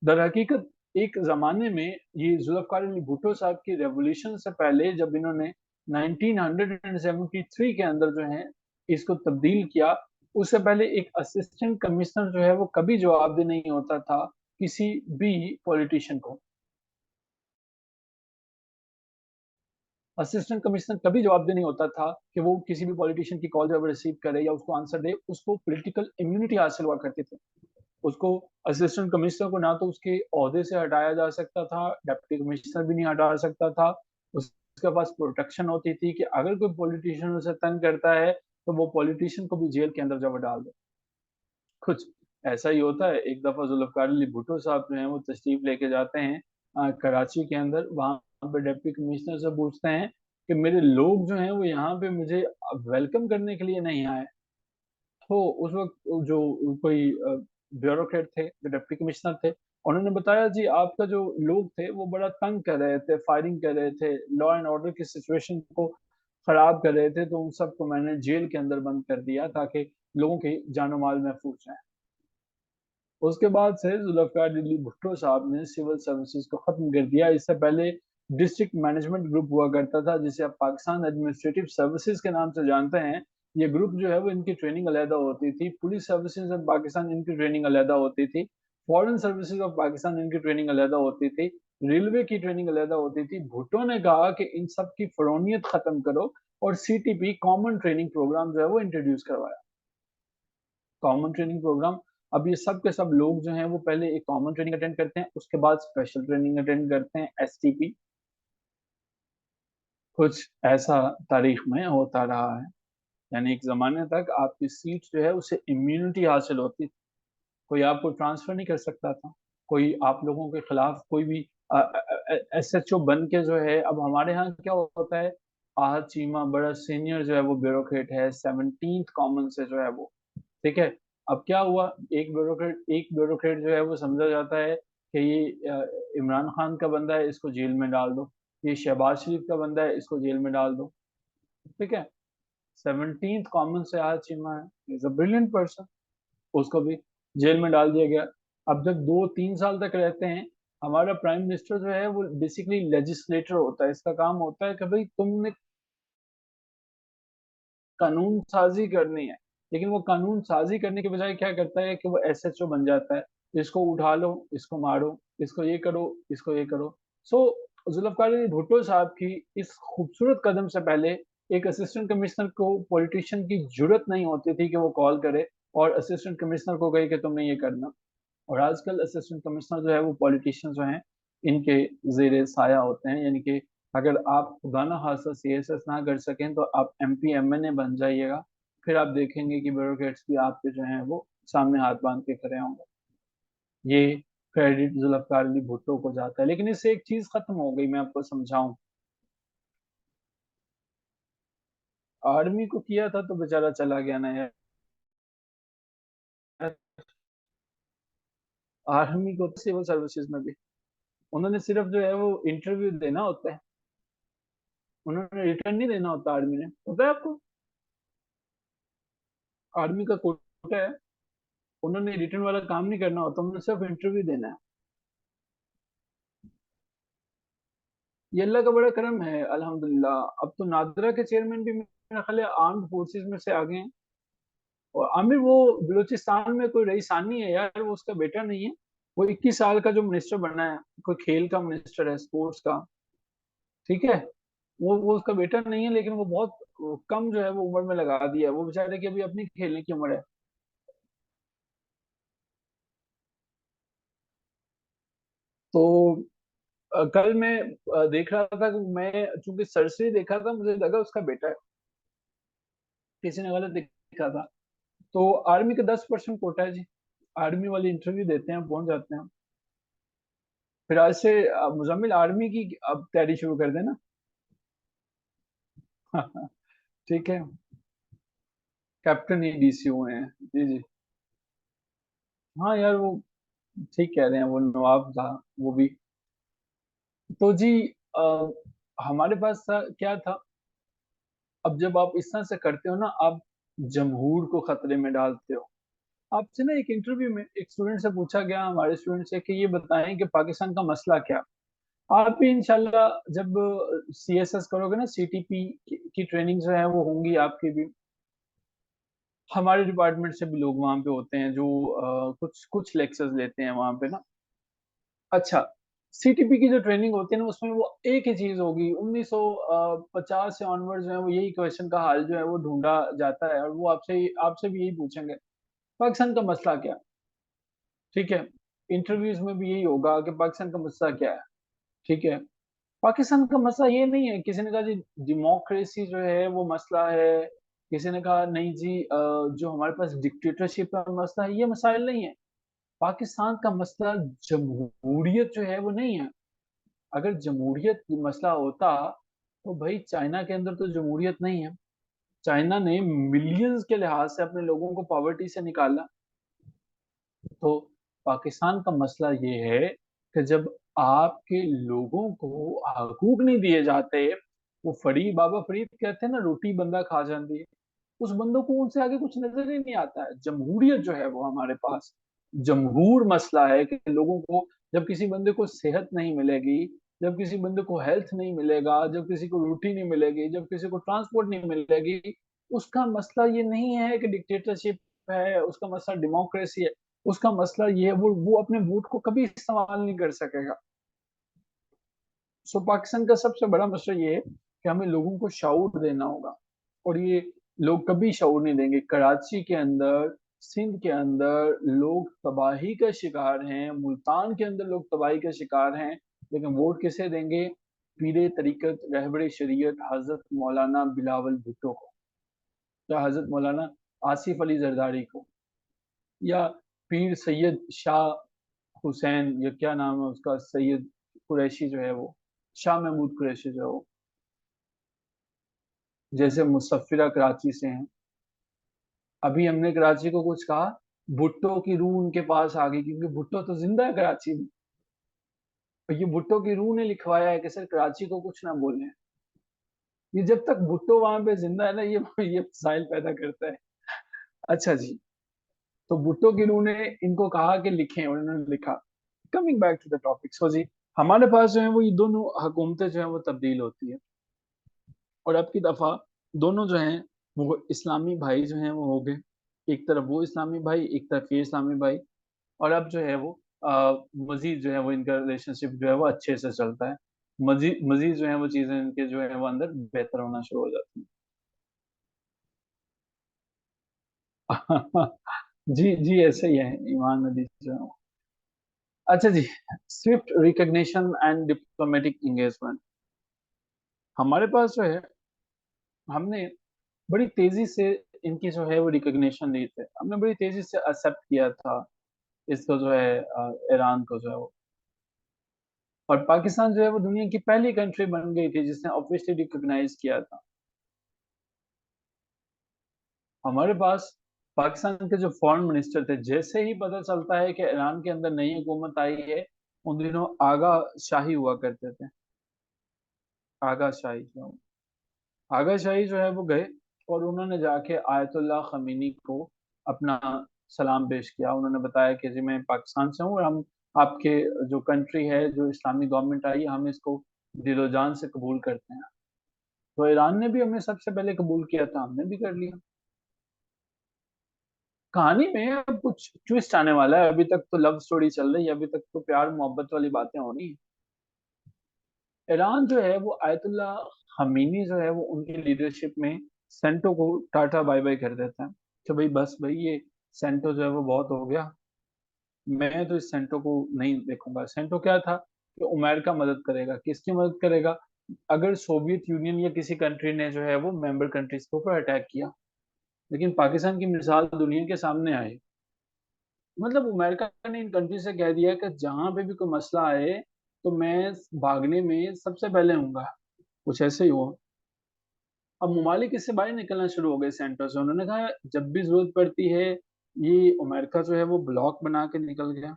दर हकीकत एक जमाने में ये जुल्फकार अली भुट्टो साहब की रेवोल्यूशन से पहले जब इन्होंने 1973 के अंदर जो है इसको तब्दील किया, उससे पहले एक असिस्टेंट कमिश्नर जो है वो कभी जवाबदेह नहीं होता था किसी भी पॉलिटिशियन को। असिस्टेंट कमिश्नर कभी जवाबदेह नहीं होता था कि वो किसी भी पॉलिटिशियन की कॉल जब रिसीव करे या उसको आंसर दे। उसको पॉलिटिकल इम्यूनिटी हासिल हुआ करती थी। उसको असिस्टेंट कमिश्नर को ना तो उसके ओहदे से हटाया जा सकता था, डिप्टी कमिश्नर भी नहीं हटा सकता था। उसके पास प्रोटेक्शन होती थी कि अगर कोई पॉलिटिशियन उसे तंग करता है तो वो पॉलिटिशियन को भी जेल के अंदर जबर डाल दे। कुछ ऐसा ही होता है। एक दफा जुल्फकार अली भुट्टो साहब जो है वो तशरीफ लेके जाते हैं कराची के अंदर। वहां पे डिप्टी कमिश्नर से पूछते हैं कि मेरे लोग जो हैं वो यहाँ पे मुझे वेलकम करने के लिए नहीं आए। तो उस वक्त जो कोई ब्यूरोक्रेट थे, जो डिप्टी कमिश्नर थे, उन्होंने बताया जी आपका जो लोग थे वो बड़ा तंग कर रहे थे, फायरिंग कर रहे थे, लॉ एंड ऑर्डर की सिचुएशन को खराब कर रहे थे, तो उन सबको मैंने जेल के अंदर बंद कर दिया ताकि लोगों की जानो माल महफूज रहे। उसके बाद से जुल्फकार अली भुट्टो साहब ने सिविल सर्विसेज को खत्म कर दिया। इससे पहले डिस्ट्रिक्ट मैनेजमेंट ग्रुप हुआ करता था जिसे आप पाकिस्तान एडमिनिस्ट्रेटिव सर्विसेज के नाम से जानते हैं। ये ग्रुप जो है वो इनकी ट्रेनिंग अलहदा होती थी। पुलिस सर्विसेज ऑफ पाकिस्तान इनकी ट्रेनिंग अलहदा होती थी। फॉरेन सर्विसेज ऑफ पाकिस्तान इनकी ट्रेनिंग अलहदा होती थी। रेलवे की ट्रेनिंग अलहदा होती थी। भुट्टो ने कहा कि इन सब की फरौनियत खत्म करो और सीटीपी कॉमन ट्रेनिंग प्रोग्राम जो है वो इंट्रोड्यूस करवाया। कॉमन ट्रेनिंग प्रोग्राम, अब ये सब के सब लोग जो हैं वो पहले एक कॉमन ट्रेनिंग अटेंड करते हैं, उसके बाद स्पेशल ट्रेनिंग अटेंड करते हैं एसटीपी। कुछ ऐसा तारीख में होता रहा है। यानी एक जमाने तक आपकी सीट जो है उसे इम्यूनिटी हासिल होती थी। कोई आपको ट्रांसफर नहीं कर सकता था। कोई आप लोगों के खिलाफ कोई भी एसएचओ बन के जो है, अब हमारे यहाँ क्या होता है, आहद चीमा बड़ा सीनियर जो है वो ब्यूरोक्रेट है 17th कॉमन से जो है वो, ठीक है। अब क्या हुआ, एक ब्यूरोक्रेट जो है वो समझा जाता है कि ये इमरान खान का बंदा है, इसको जेल में डाल दो। ये शहबाज शरीफ का बंदा है, इसको जेल में डाल दो। ठीक है। 17th कॉमन से आज चीमा है, इज अ ब्रिलियंट पर्सन, उसको भी जेल में डाल दिया गया। अब जब 2-3 साल तक रहते हैं, हमारा प्राइम मिनिस्टर जो है वो बेसिकली लेजिस्लेटर होता है। इसका काम होता है कि भाई तुमने कानून साजी करनी है, लेकिन वो कानून साजी करने के बजाय क्या करता है कि वो एसएचओ बन जाता है। इसको उठा लो, इसको मारो, इसको ये करो, इसको ये करो। सो जुल्फकार अली भुट्टो साहब की इस खूबसूरत कदम से पहले एक असिस्टेंट कमिश्नर को पॉलिटिशियन की जरूरत नहीं होती थी कि वो कॉल करे और असिस्टेंट कमिश्नर को कहे कि तुमने ये करना। और आजकल असिस्टेंट कमिश्नर जो है वो पॉलिटिशियन जो हैं इनके जेर साया होते हैं। यानी कि अगर आप खुदा ना खास्ता सीएसएस ना कर सकें तो आप एमपी एमएनए बन जाइएगा। फिर आप देखेंगे कि ब्यूरोक्रेट्स भी आपके जो हैं वो सामने हाथ बांध के खड़े होंगे। ये क्रेडिट जुल्फकार अली भुट्टो को जाता है। लेकिन इससे एक चीज खत्म हो गई, मैं आपको समझाऊं। आर्मी को किया था तो बेचारा चला गया ना यार। आर्मी को सिविल सर्विसेज में भी उन्होंने सिर्फ जो है वो इंटरव्यू देना होता है, उन्होंने रिटर्न नहीं देना होता, आर्मी ने, पता है आपको? आर्मी का कोटा है, उन्होंने रिटर्न वाला काम नहीं करना होता, उन्होंने सिर्फ इंटरव्यू देना है। ये अल्लाह का बड़ा करम है अल्हम्दुलिल्लाह। अब तो नादरा के चेयरमैन भी मेरा ख्याल है आर्म्ड फोर्सेस में से आ गए हैं। और आमिर वो बलूचिस्तान में कोई रईसानी है यार, वो उसका बेटा नहीं है। वो 21 साल का जो मिनिस्टर बना है, कोई खेल का मिनिस्टर है, स्पोर्ट्स का, ठीक है। वो उसका बेटा नहीं है, लेकिन वो बहुत कम जो है वो उम्र में लगा दिया है, वो बेचारे की अभी अपनी खेलने की उम्र है। तो कल मैं देख रहा था कि मैं चूंकि सरसरी देखा था, मुझे लगा उसका बेटा है, किसी ने गलत देखा था। तो आर्मी का 10% कोटा है जी, आर्मी वाले इंटरव्यू देते हैं, पहुंच जाते हैं। फिर आज से मुजम्मिल आर्मी की अब तैयारी शुरू कर देना। ठीक है। कैप्टन ही डीसी हुए हैं, जी जी। हाँ यार वो ठीक कह रहे हैं, वो नवाब था वो भी। तो जी आ, हमारे पास था क्या था। अब जब आप इस तरह से करते हो ना, आप जमहूर को खतरे में डालते हो। आपसे ना एक इंटरव्यू में एक स्टूडेंट से पूछा गया, हमारे स्टूडेंट से, कि ये बताएं कि पाकिस्तान का मसला क्या। आप भी इंशाल्लाह जब सीएसएस करोगे ना, सीटीपी की ट्रेनिंग जो है वो होंगी आपकी भी। हमारे डिपार्टमेंट से भी लोग वहां पे होते हैं जो कुछ कुछ लेक्चर्स लेते हैं वहां पे ना। अच्छा, सीटीपी की जो ट्रेनिंग होती है ना, उसमें वो एक ही चीज होगी, 1950 से ऑनवर्ड जो है वो यही क्वेश्चन का हाल जो है वो ढूंढा जाता है, और वो आपसे आपसे भी यही पूछेंगे, पाकिस्तान का मसला क्या है। ठीक है। इंटरव्यूज में भी यही होगा कि पाकिस्तान का मसला क्या है। ठीक है। पाकिस्तान का मसला ये नहीं है, किसी ने कहा जी डेमोक्रेसी जो है वो मसला है, किसी ने कहा नहीं जी जो हमारे पास डिक्टेटरशिप का मसला है, ये मसाइल नहीं है। पाकिस्तान का मसला जमहूरियत जो है वो नहीं है। अगर जमहूरियत मसला होता तो भाई चाइना के अंदर तो जमहूरियत नहीं है। चाइना ने मिलियंस के लिहाज से अपने लोगों को पॉवर्टी से निकाला। तो पाकिस्तान का मसला ये है कि जब आपके लोगों को हकूक नहीं दिए जाते, वो बाबा फरीद कहते हैं ना, रोटी बंदा खा जाती है, उस बंदों को उनसे आगे कुछ नजर ही नहीं आता है। जमहूरियत जो है वो हमारे पास जमहूर मसला है कि लोगों को, जब किसी बंदे को सेहत नहीं मिलेगी, जब किसी बंदे को हेल्थ नहीं मिलेगा, जब किसी को रोटी नहीं मिलेगी, जब किसी को ट्रांसपोर्ट नहीं मिलेगी, उसका मसला ये नहीं है कि डिक्टेटरशिप है, उसका मसला डेमोक्रेसी है। उसका मसला ये है, वो अपने वोट को कभी इस्तेमाल नहीं कर सकेगा। सो पाकिस्तान का सबसे बड़ा मसला ये है कि हमें लोगों को शऊर देना होगा, और ये लोग कभी शऊर नहीं देंगे। कराची के अंदर, सिंध के अंदर लोग तबाही का शिकार हैं, मुल्तान के अंदर लोग तबाही का शिकार हैं, लेकिन वोट किसे देंगे? पीरे तरीकत रहबरे शरीयत हजरत मौलाना बिलावल भुट्टो को, या हजरत मौलाना आसिफ अली जरदारी को, या पीर सैयद शाह हुसैन, या क्या नाम है उसका, सैयद कुरैशी जो है वो, शाह महमूद कुरैशी जो है वो, जैसे मुसफ्फिरा कराची से हैं। अभी हमने कराची को कुछ कहा, भुट्टो की रूह उनके पास आ गई, क्योंकि भुट्टो तो जिंदा है कराची में। और ये भुट्टो की रूह ने लिखवाया है कि सर कराची को कुछ ना बोले। ये जब तक भुट्टो वहां पे जिंदा है ना, ये मसाइल पैदा करता है। अच्छा जी। तो भुट्टो की रूह ने इनको कहा कि लिखें, और उन्होंने लिखा। Coming back to the topic, so जी, हमारे पास जो है वो ये दोनों हुकूमतें जो है वो तब्दील होती है, और अब की दफा दोनों जो हैं वो इस्लामी भाई जो हैं वो हो गए। एक तरफ वो इस्लामी भाई, एक तरफ ये इस्लामी भाई। और अब जो है वो मजीद जो है वो इनका रिलेशनशिप जो है वो अच्छे से चलता है। मजीद मजीद जो है वो चीजें इनके जो है वो अंदर बेहतर होना शुरू हो जाती हैं। जी जी, ऐसे ही है ईमान नदी जो है वो। अच्छा जी, swift recognition and diplomatic engagement. हमारे पास जो है, हमने बड़ी तेजी से इनकी जो है वो रिकग्निशन ली थी, हमने बड़ी तेजी से एक्सेप्ट किया था इसको जो है ईरान को जो है वो। और पाकिस्तान जो है वो दुनिया की पहली कंट्री बन गई थी जिसने ऑफिशियली रिकॉग्नाइज किया था। हमारे पास पाकिस्तान के जो फॉरेन मिनिस्टर थे, जैसे ही पता चलता है कि ईरान के अंदर नई हुकूमत आई है, उन दिनों आगा शाही हुआ करते थे। आगा शाही जो आगा शाही जो है वो गए और उन्होंने जाके आयतुल्लाह खमीनी को अपना सलाम पेश किया। उन्होंने बताया कि जी मैं पाकिस्तान से हूँ और हम आपके जो कंट्री है, जो इस्लामी गवर्नमेंट आई है, हम इसको दिलो जान से कबूल करते हैं। तो ईरान ने भी हमें सबसे पहले कबूल किया था, हमने भी कर लिया। कहानी में अब कुछ ट्विस्ट आने वाला है। अभी तक तो लव स्टोरी चल रही है, अभी तक तो प्यार मोहब्बत वाली बातें हो रही हैं। ईरान जो है वो आयतुल्ला खमीनी जो है वो उनकी लीडरशिप में सेंटो को टाटा बाय बाय कर देता है कि भाई बस भाई ये सेंटो जो है वो बहुत हो गया। मैं तो इस सेंटो को नहीं देखूंगा। सेंटो क्या था कि उमर का मदद करेगा। किसकी मदद करेगा? अगर सोवियत यूनियन या किसी कंट्री ने जो है वो मेंबर कंट्रीज के ऊपर अटैक किया, लेकिन पाकिस्तान की मिसाल दुनिया के सामने आई। मतलब अमेरिका ने इन कंट्री से कह दिया कि जहां पे भी कोई मसला आए तो मैं भागने में सबसे पहले हूँगा। कुछ ऐसे ही हुआ। अब ममालिक इससे बाहर निकलना शुरू हो गए सेंटर से। उन्होंने कहा जब भी जरूरत पड़ती है, ये अमेरिका जो है वो ब्लॉक बना के निकल गया।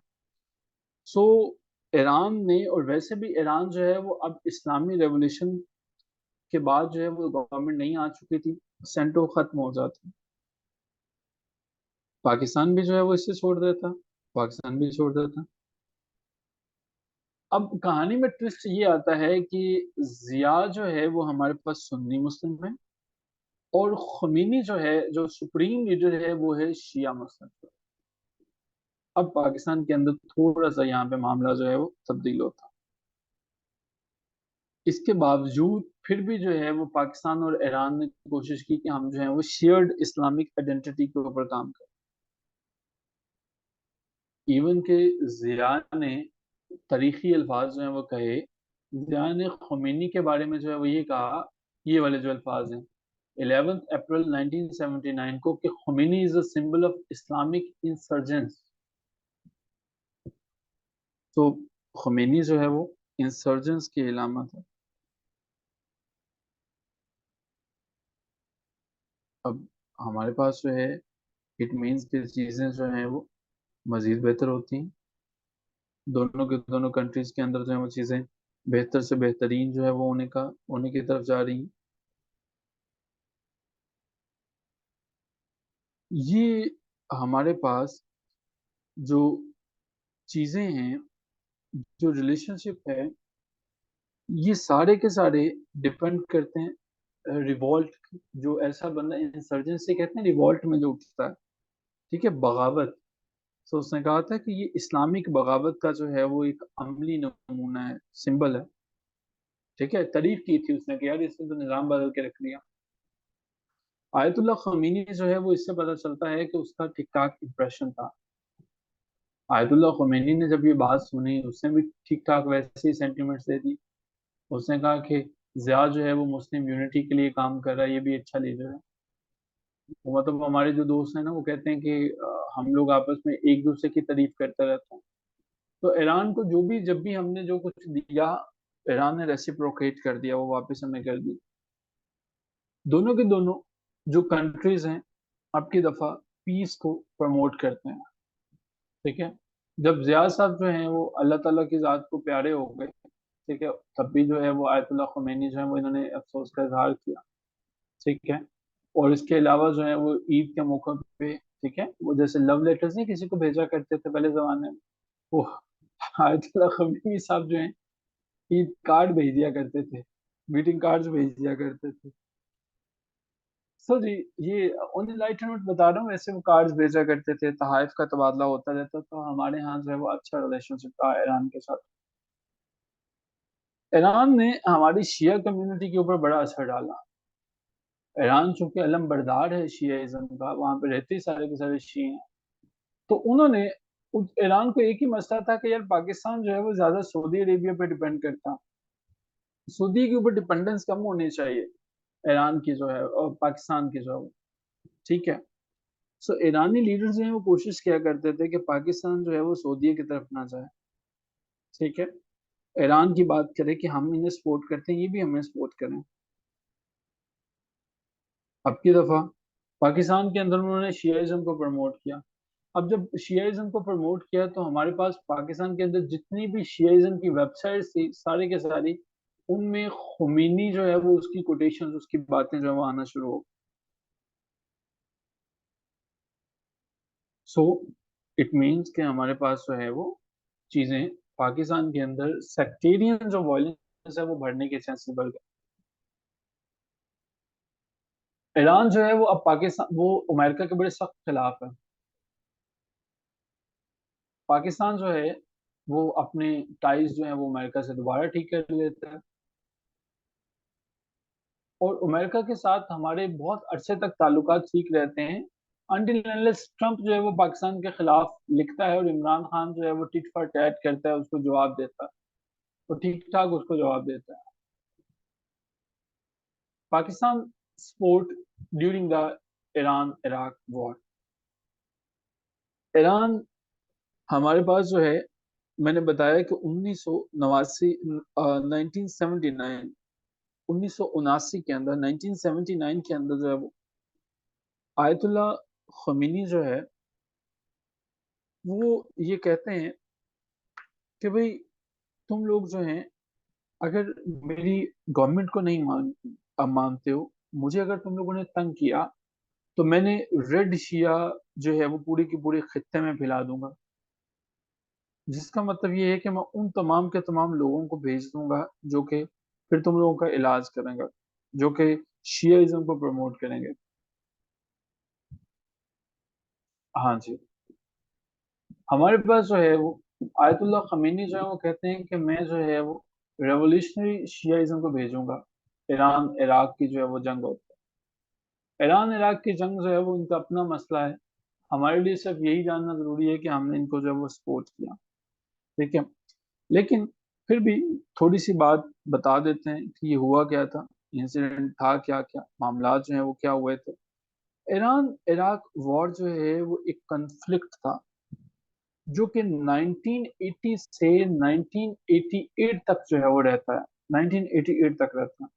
सो ईरान ने, और वैसे भी ईरान जो है वो अब इस्लामी रेवोल्यूशन के बाद जो है वो गवर्नमेंट नहीं आ चुकी थी, सेंटो खत्म हो जाती। पाकिस्तान भी जो है वो इससे छोड़ देता। पाकिस्तान भी छोड़ देता। अब कहानी में ट्विस्ट ये आता है कि जिया जो है वो हमारे पास सुन्नी मुस्लिम है, और खुमैनी जो है, जो सुप्रीम लीडर है, वो है शिया मुस्लिम। अब पाकिस्तान के अंदर थोड़ा सा यहाँ पे मामला जो है वो तब्दील होता। इसके बावजूद फिर भी जो है वो पाकिस्तान और ईरान ने कोशिश की कि हम जो है वो शेयर्ड इस्लामिक आइडेंटिटी के ऊपर काम करें। इवन के जिया ने तारीखी अल्फाज जो है वो कहे। जिया ने खुमैनी के बारे में जो है वो ये कहा, ये वाले जो अल्फाज हैं 11 अप्रैल 1979 को, कि Khomeini is a symbol of Islamic insurgents. तो खुमैनी जो है वो इंसर्जेंस की इलामत है। अब हमारे पास जो है, इट मीन्स कि चीज़ें जो हैं वो मज़ीद बेहतर होती हैं। दोनों के दोनों कंट्रीज के अंदर जो है वो चीज़ें बेहतर से बेहतरीन जो है वो होने की तरफ जा रही हैं। ये हमारे पास जो चीज़ें हैं, जो रिलेशनशिप है, ये सारे के सारे डिपेंड करते हैं रिवॉल्ट। जो ऐसा बंदा इंसर्जेंसी कहते हैं, रिवॉल्ट में जो उठता है, ठीक है, बगावत। तो उसने कहा था कि ये इस्लामिक बगावत का जो है वो एक अमली नमूना है, सिंबल है। ठीक है, तारीफ की थी उसने कि यार इसने तो निजाम बदल के रख दिया। आयतुल्ला खमीनी जो है वो, इससे पता चलता है कि उसका ठीक ठाक इंप्रेशन था। आयतुल्ला खमीनी ने जब ये बात सुनी, उसने भी ठीक ठाक वैसे ही सेंटिमेंट्स दे दी। उसने कहा कि जिया जो है वो मुस्लिम यूनिटी के लिए काम कर रहा है, ये भी अच्छा लीडर है। वो मतलब हमारे जो दोस्त हैं ना, वो कहते हैं कि हम लोग आपस में एक दूसरे की तारीफ करते रहते हैं। तो ईरान को जो भी, जब भी हमने जो कुछ दिया, ईरान ने रेसिप्रोकेट कर दिया, वो वापस हमें कर दी। दोनों के दोनों जो कंट्रीज हैं, अब की दफा पीस को प्रमोट करते हैं। ठीक है। जब जिया साहब जो हैं वो अल्लाह ताला की जात को प्यारे हो गए, ठीक है, तब भी जो है वो आयतुल्ला खुमैनी जो है वो, इन्होंने अफसोस का इजहार किया। ठीक है। और इसके अलावा जो है वो ईद के मौके पे, ठीक है, वो जैसे लव लेटर्स नहीं किसी को भेजा करते थे पहले जमाने में, वो आयतुल्ला खुमैनी साहब जो है ईद कार्ड भेज दिया करते थे, ग्रीटिंग कार्ड्स भेज दिया करते थे। सर जी, ये ऑन द लाइटर नोट बता रहा हूँ, ऐसे वो कार्ड्स भेजा करते थे, तहाइफ का तबादला होता रहता। तो हमारे यहाँ जो है वो अच्छा रिलेशनशिप था ईरान के साथ। ईरान ने हमारी शिया कम्युनिटी के ऊपर बड़ा असर डाला। ईरान चूंकि अलम बरदार है शियाइज्म का, वहां पे रहते ही सारे के सारे शी हैं। तो उन्होंने ईरान को एक ही मसला था कि यार पाकिस्तान जो है वो ज्यादा सऊदी अरेबिया पे डिपेंड करता। सऊदी के ऊपर डिपेंडेंस कम होनी चाहिए ईरान की जो है और पाकिस्तान की जो है वो। ठीक है। सो ईरानी लीडर्स जो है वो कोशिश किया करते थे कि पाकिस्तान जो है वो सऊदी की तरफ ना जाए। ठीक है। ईरान की बात करें कि हम इन्हें सपोर्ट करते हैं, ये भी हमें सपोर्ट करें। अब की दफा पाकिस्तान के अंदर उन्होंने शियाइज्म को प्रमोट किया। अब जब शियाइज्म को प्रमोट किया तो हमारे पास पाकिस्तान के अंदर जितनी भी शियाइज्म की वेबसाइट्स थी सारी के सारी, उनमें खुमैनी जो है वो उसकी कोटेशन उसकी बातें जो है वो आना शुरू हो। सो इट मीन्स कि हमारे पास जो है वो चीजें पाकिस्तान के अंदर सेक्टेरियन जो वायलेंस है वो बढ़ने के चांसेस बढ़ गए। ईरान जो है वो अब पाकिस्तान वो अमेरिका के बड़े सख्त खिलाफ है। पाकिस्तान जो है वो अपने टाइज जो है वो अमेरिका से दोबारा ठीक कर लेता है। और अमेरिका के साथ हमारे बहुत अरसे तक ताल्लुकात ठीक रहते हैं, अनटिल अनलेस ट्रंप जो है वो पाकिस्तान के खिलाफ लिखता है और इमरान खान जो है वो टिट फॉर टैट करता है, उसको जवाब देता है, वो ठीक ठाक उसको जवाब देता है। Pakistan support during the Iran Iraq war. Iran हमारे पास जो है, मैंने बताया कि 1989 1979 1979 के अंदर 1979 के अंदर जो है वो आयतुल्ला खमीनी जो है वो ये कहते हैं कि भाई तुम लोग जो हैं, अगर मेरी गवर्नमेंट को नहीं मानते हो, मुझे अगर तुम लोगों ने तंग किया तो मैंने रेड शिया जो है वो पूरी की पूरी खित्ते में फैला दूंगा। जिसका मतलब ये है कि मैं उन तमाम के तमाम लोगों को भेज दूंगा जो कि फिर तुम लोगों का इलाज करेंगे, जो कि शियाइज्म को प्रमोट करेंगे। हाँ जी। हमारे पास जो है वो आयतुल्ला खमीनी जो है वो कहते हैं कि मैं जो है वो रेवोल्यूशनरी शियाइज्म को भेजूंगा। ईरान इराक की जो है वो जंग होती है, ईरान इराक की जंग जो है वो इनका अपना मसला है। हमारे लिए सिर्फ यही जानना जरूरी है कि हमने इनको जो है वो सपोर्ट किया। ठीक है। लेकिन फिर भी थोड़ी सी बात बता देते हैं कि ये हुआ क्या था, इंसिडेंट था क्या, क्या मामला जो है वो क्या हुए थे। ईरान इराक वॉर जो है वो एक कन्फ्लिक्ट था जो कि 1980 से 1988 तक जो है वो रहता है, 1988 तक रहता है।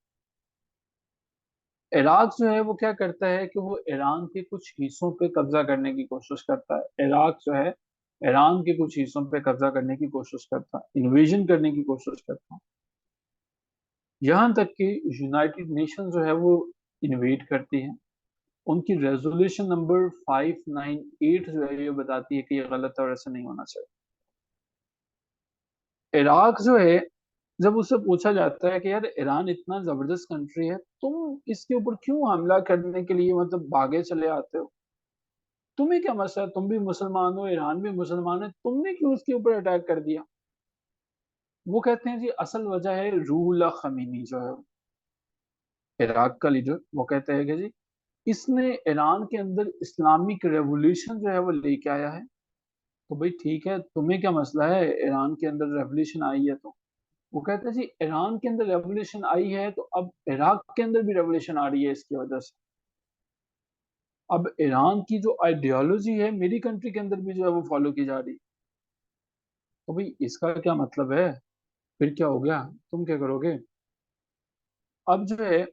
इराक जो है वो क्या करता है कि वो ईरान के कुछ हिस्सों पे कब्जा करने की कोशिश करता है। इराक जो है ईरान के कुछ हिस्सों पे कब्जा करने की कोशिश करता है, इन्वेजन करने की कोशिश करता है। यहाँ तक कि यूनाइटेड नेशन जो है वो इन्वेट करती है। उनकी रेजोल्यूशन नंबर 598 जो है ये बताती है कि ये गलत है और ऐसा नहीं होना चाहिए। इराक जो है, जब उससे पूछा जाता है कि यार ईरान इतना जबरदस्त कंट्री है, तुम इसके ऊपर क्यों हमला करने के लिए मतलब भागे चले आते हो, तुम्हें क्या मसला है, तुम भी मुसलमान हो, ईरान भी मुसलमान है, तुमने क्यों उसके ऊपर अटैक कर दिया। वो कहते हैं जी असल वजह है रूहुल्लाह खमीनी जो है इराक का लीडर। वो कहते हैं कि जी इसने ईरान के अंदर इस्लामिक रेवोल्यूशन जो है वो लेके आया है। तो भाई ठीक है, तुम्हें क्या मसला है, ईरान के अंदर रेवोल्यूशन आई है तो। वो कहते हैं जी ईरान के अंदर रेवोल्यूशन आई है तो अब इराक के अंदर भी रेवोल्यूशन आ रही है इसकी वजह से। अब ईरान की जो आइडियोलॉजी है मेरी कंट्री के अंदर भी जो है वो फॉलो की जा रही है। तो भाई इसका क्या मतलब है, फिर क्या हो गया, तुम क्या करोगे। अब जो है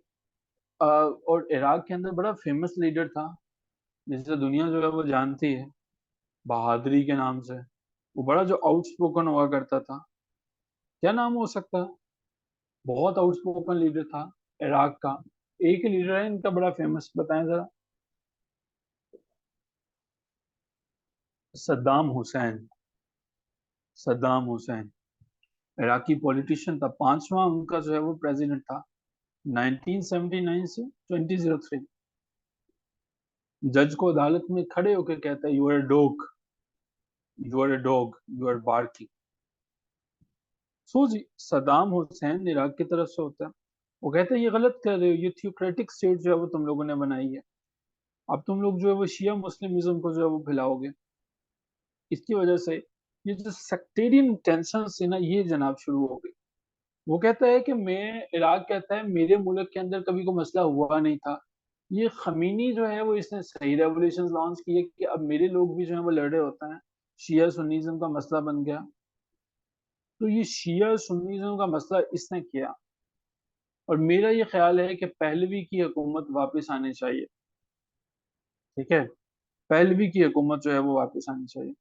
और इराक के अंदर बड़ा फेमस लीडर था जिसे दुनिया जो है वो जानती है, बहादुरी के नाम से। वो बड़ा जो आउटस्पोकन हुआ करता था, क्या नाम हो सकता है, बहुत आउटस्पोकन लीडर था इराक का। एक ही लीडर है इनका बड़ा फेमस, बताएं जरा। सद्दाम हुसैन। सद्दाम हुसैन इराकी पॉलिटिशियन था, पांचवा उनका जो है वो प्रेसिडेंट था 1979 से 2003। जज को अदालत में खड़े होकर कहता है you are dog, you are a dog, you are barking. So ji Saddam Hussein Iraq की तरफ से होता है। वो कहते हैं ये गलत कर रहे हो, ये थियोक्रेटिक स्टेट जो है वो तुम लोगों ने बनाई है। अब तुम लोग जो है वो शिया मुस्लिमिज्म को जो है वो फैलाओगे, इसकी वजह से ये जो सेक्टेरियन टेंशन है ना ये जनाब शुरू हो गई। वो कहता है कि मैं, इराक कहता है मेरे मुल्क के अंदर कभी कोई मसला हुआ नहीं था, ये खमीनी जो है वो इसने सही रेवोल्यूशन लॉन्च किए कि अब मेरे लोग भी जो है वो लड़ रहे होते हैं, शिया सुन्नीज्म का मसला बन गया। तो ये शिया सुन्नीज्म का मसला इसने किया। और मेरा ये ख्याल है कि पहलवी की हुकूमत वापस आनी चाहिए। ठीक है। पहलवी की हुकूमत जो है वो वापस आनी चाहिए।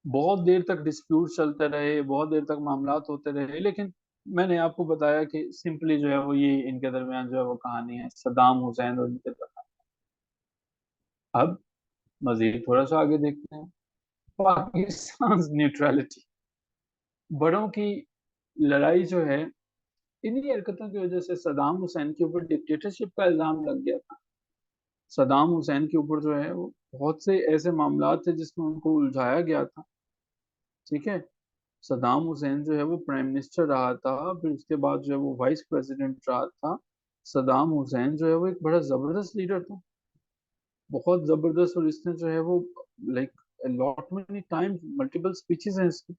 बहुत देर तक डिस्प्यूट चलते रहे, बहुत देर तक मामलात होते रहे, लेकिन मैंने आपको बताया कि सिंपली जो है वो ये इनके दरमियान जो है वो कहानी है सद्दाम हुसैन और इनके दरमियान। अब मजीद थोड़ा सा आगे देखते हैं। पाकिस्तान न्यूट्रलिटी, बड़ों की लड़ाई जो है, इन्हीं हरकतों की वजह से सद्दाम हुसैन के ऊपर डिक्टेटरशिप का इल्जाम लग गया था। सद्दाम हुसैन के ऊपर जो है वो बहुत से ऐसे मामलात थे जिसमें उनको उलझाया गया था। ठीक है, सद्दाम हुसैन जो है वो प्राइम मिनिस्टर रहा था, फिर उसके बाद जो है वो वाइस प्रेसिडेंट रहा था। सद्दाम हुसैन जो है वो एक बड़ा जबरदस्त लीडर था, बहुत जबरदस्त। और इसने जो है वो like lot many times multiple speeches हैं इसकी।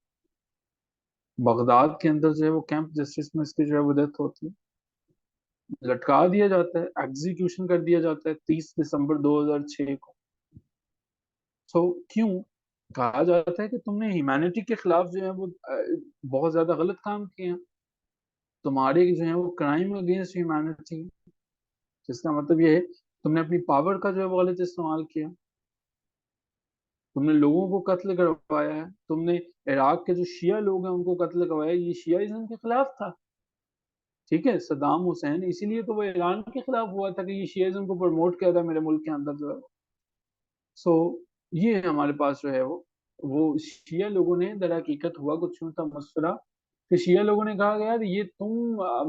बगदाद के अंदर जो है वो कैंप जस्टिस में इसकी जो है वो डेथ होती है, लटका दिया जाता है, एग्जीक्यूशन कर दिया जाता है 30 दिसंबर 2006 को। सो क्यों कहा जाता है कि तुमने ह्यूमैनिटी के खिलाफ जो है वो बहुत ज्यादा गलत काम किए हैं, तुम्हारे जो है वो क्राइम अगेंस्ट ह्यूमैनिटी, जिसका मतलब ये है तुमने अपनी पावर का जो है वो गलत इस्तेमाल किया, तुमने लोगों को कत्ल करवाया है, तुमने इराक के जो शिया लोग हैं उनको कत्ल करवाया, ये शियाइज्म के खिलाफ था। ठीक है, सद्दाम हुसैन इसीलिए तो वो ईरान के खिलाफ हुआ था कि ये शियाइज्म को प्रमोट किया था मेरे मुल्क के अंदर जो है। सो ये हमारे पास जो है वो शिया लोगों ने, दर हकीकत हुआ कुछ यूं था मसला कि शिया लोगों ने कहा यार ये तुम